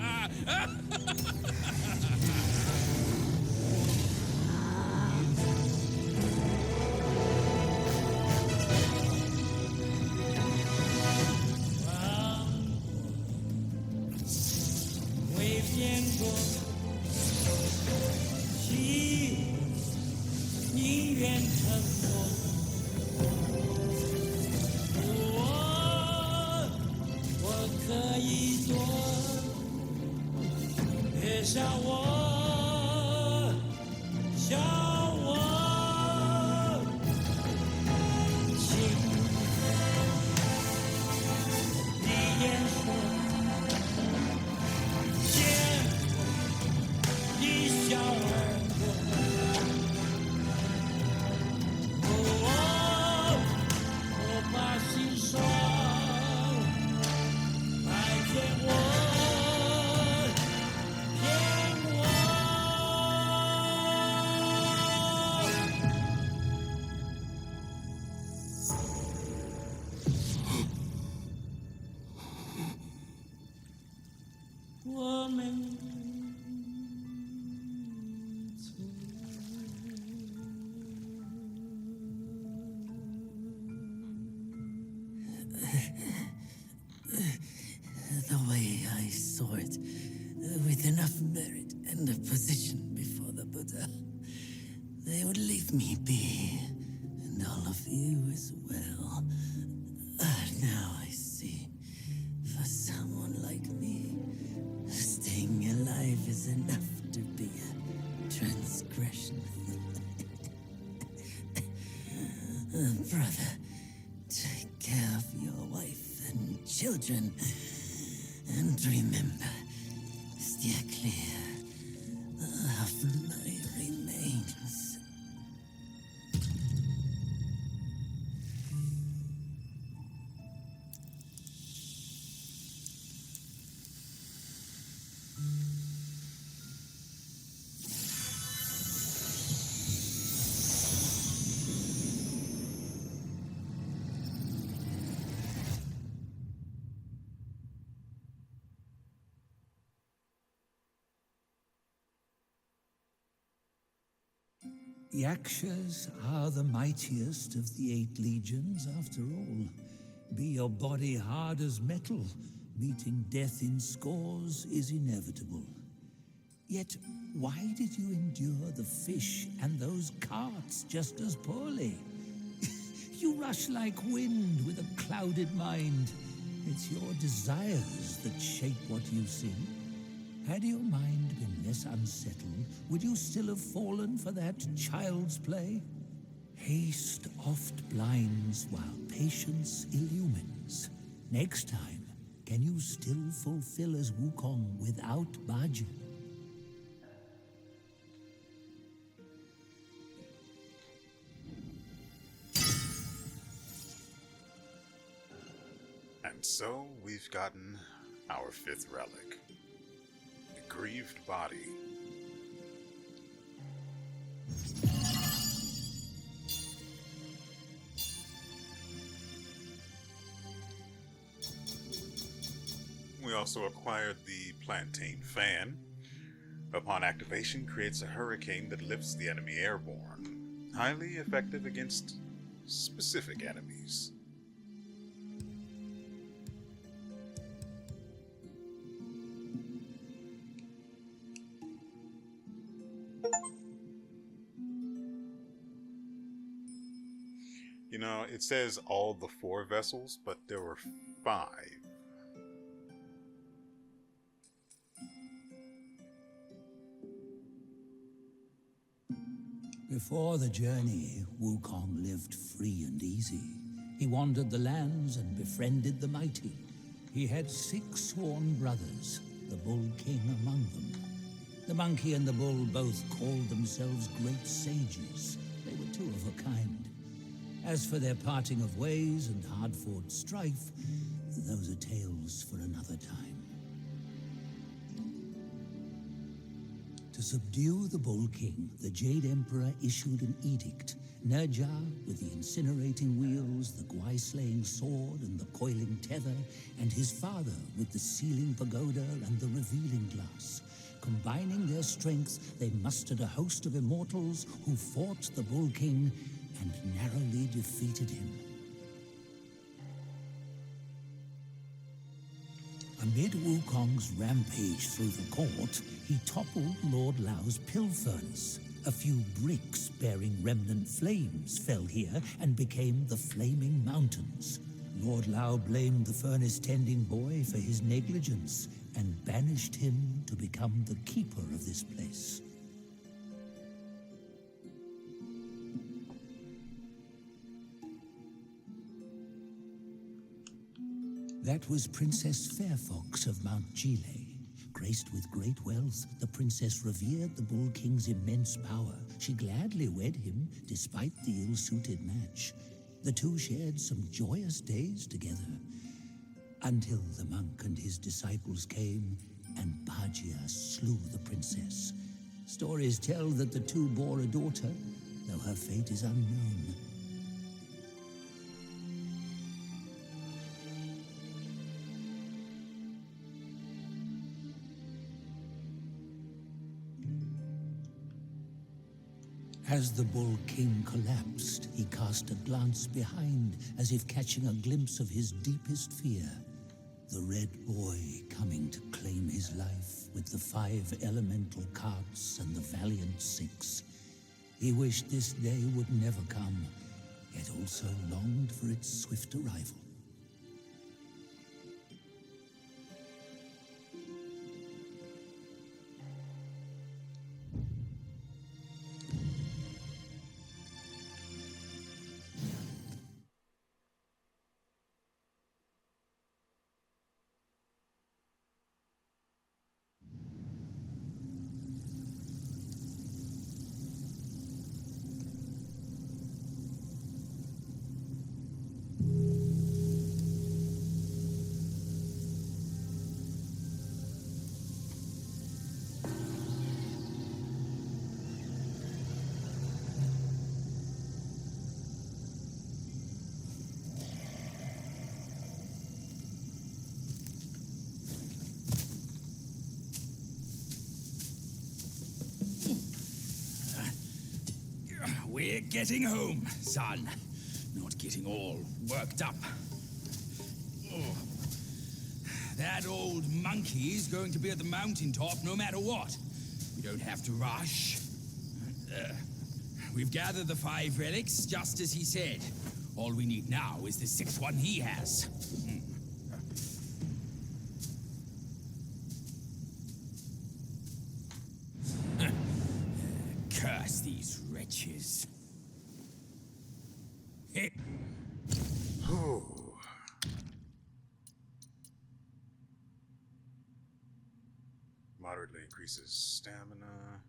The way I saw it, with enough merit and a position before the Buddha, they would leave me be, and all of you as well. Now I see, for someone like me, staying alive is enough to be a transgression. Brother, take care of your wife and children. And remember, steer clear of my remains. Yakshas are the mightiest of the 8 legions, after all. Be your body hard as metal, meeting death in scores is inevitable. Yet, why did you endure the fish and those carts just as poorly? You rush like wind with a clouded mind. It's your desires that shape what you see. Had your mind been less unsettled, would you still have fallen for that child's play? Haste oft blinds while patience illumines. Next time, can you still fulfill as Wukong without Bajin? And so we've gotten our 5th relic. The grieved body. We also acquired the plantain fan. Upon activation, creates a hurricane that lifts the enemy airborne. Highly effective against specific enemies. You know, it says all the 4 vessels, but there were 5. Before the journey, Wukong lived free and easy. He wandered the lands and befriended the mighty. He had 6 sworn brothers, the Bull King among them. The monkey and the bull both called themselves great sages. They were 2 of a kind. As for their parting of ways and hard-fought strife, those are tales for another time. To subdue the Bull King, the Jade Emperor issued an edict. Nerja with the incinerating wheels, the Gwai-slaying sword, and the coiling tether, and his father with the sealing pagoda and the revealing glass. Combining their strength, they mustered a host of immortals who fought the Bull King and narrowly defeated him. Amid Wukong's rampage through the court, he toppled Lord Lao's pill furnace. A few bricks bearing remnant flames fell here and became the Flaming Mountains. Lord Lao blamed the furnace-tending boy for his negligence and banished him to become the keeper of this place. That was Princess Fairfox of Mount Gile. Graced with great wealth, the princess revered the Bull King's immense power. She gladly wed him, despite the ill-suited match. The 2 shared some joyous days together, until the monk and his disciples came, and Bajia slew the princess. Stories tell that the 2 bore a daughter, though her fate is unknown. As the Bull King collapsed, he cast a glance behind, as if catching a glimpse of his deepest fear. The Red Boy coming to claim his life with the 5 elemental carts and the valiant 6. He wished this day would never come, yet also longed for its swift arrival. getting home, son. Not getting all worked up. Oh. That old monkey is going to be at the mountaintop no matter what. We don't have to rush. We've gathered the 5 relics, just as he said. All we need now is the 6th one he has. Curse these wretches. Ooh. Moderately increases stamina.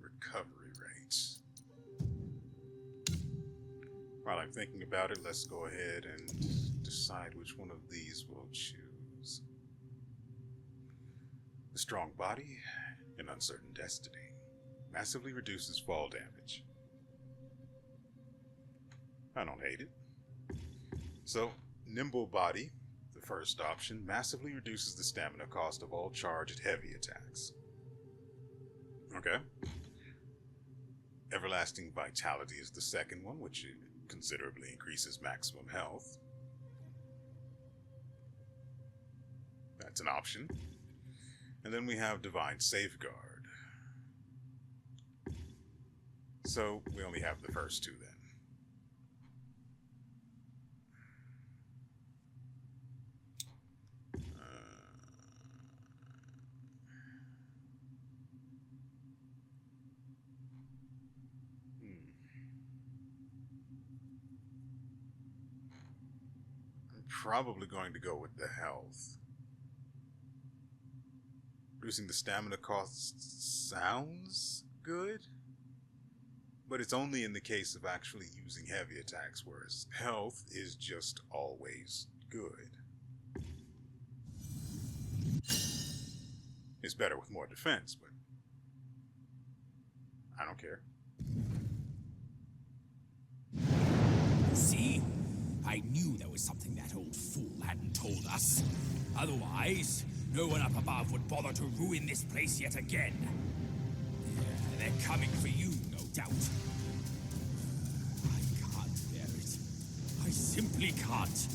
Recovery rates. While I'm thinking about it, let's go ahead and decide which one of these we'll choose. The strong body and uncertain destiny. Massively reduces fall damage. I don't hate it. So, nimble body, the first option, massively reduces the stamina cost of all charged heavy attacks. Okay. Everlasting vitality is the second one, which considerably increases maximum health. That's an option. And then we have divine safeguard. So we only have the first two then. I'm probably going to go with the health. Reducing the stamina cost sounds good, but it's only in the case of actually using heavy attacks, whereas health is just always good. It's better with more defense, but I don't care. See? I knew there was something that old fool hadn't told us. Otherwise, no one up above would bother to ruin this place yet again. Yeah, they're coming for you, no doubt. I can't bear it. I simply can't.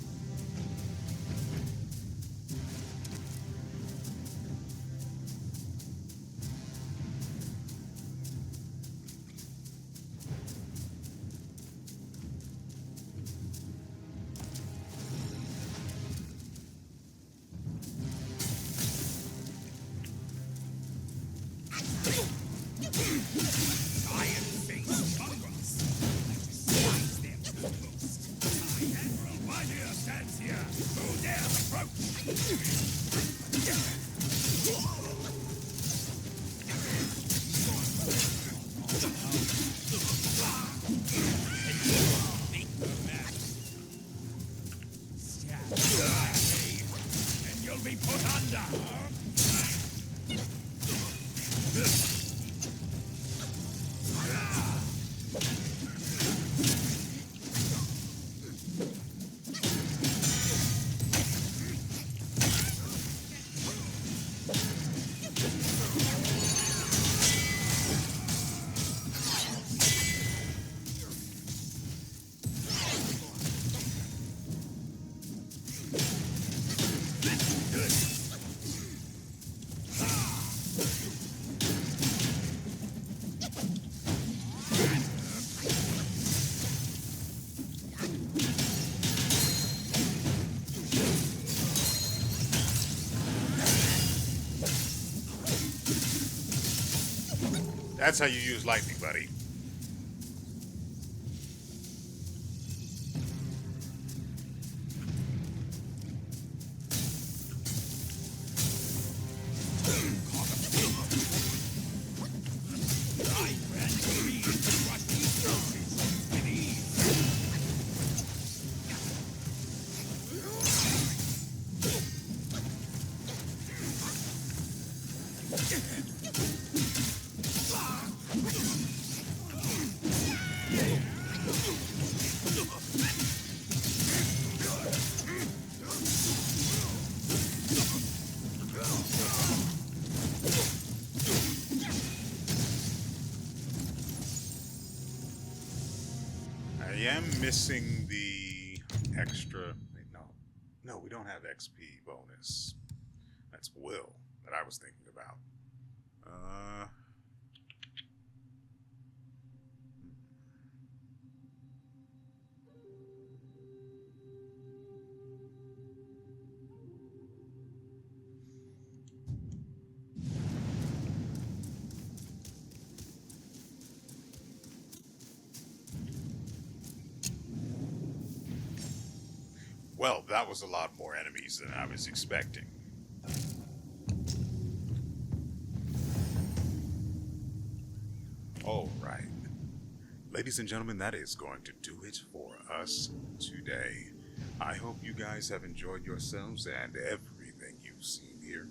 That's how you use lightning, buddy. I am missing the extra. Wait, no, we don't have XP bonus. That's will that I was thinking about. Well, that was a lot more enemies than I was expecting. All right. Ladies and gentlemen, that is going to do it for us today. I hope you guys have enjoyed yourselves and everything you've seen here.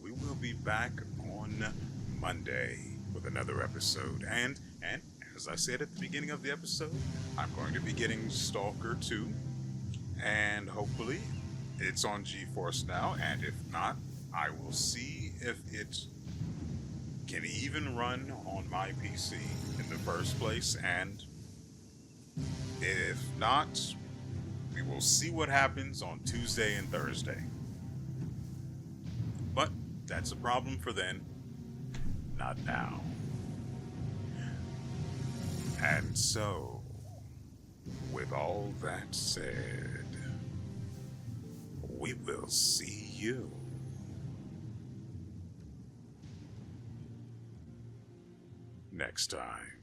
We will be back on Monday with another episode. And as I said at the beginning of the episode, I'm going to be getting Stalker 2. And hopefully it's on GeForce now. And if not, I will see if it can even run on my PC in the first place. And if not, we will see what happens on Tuesday and Thursday. But that's a problem for then, not now. And so, with all that said, we will see you next time.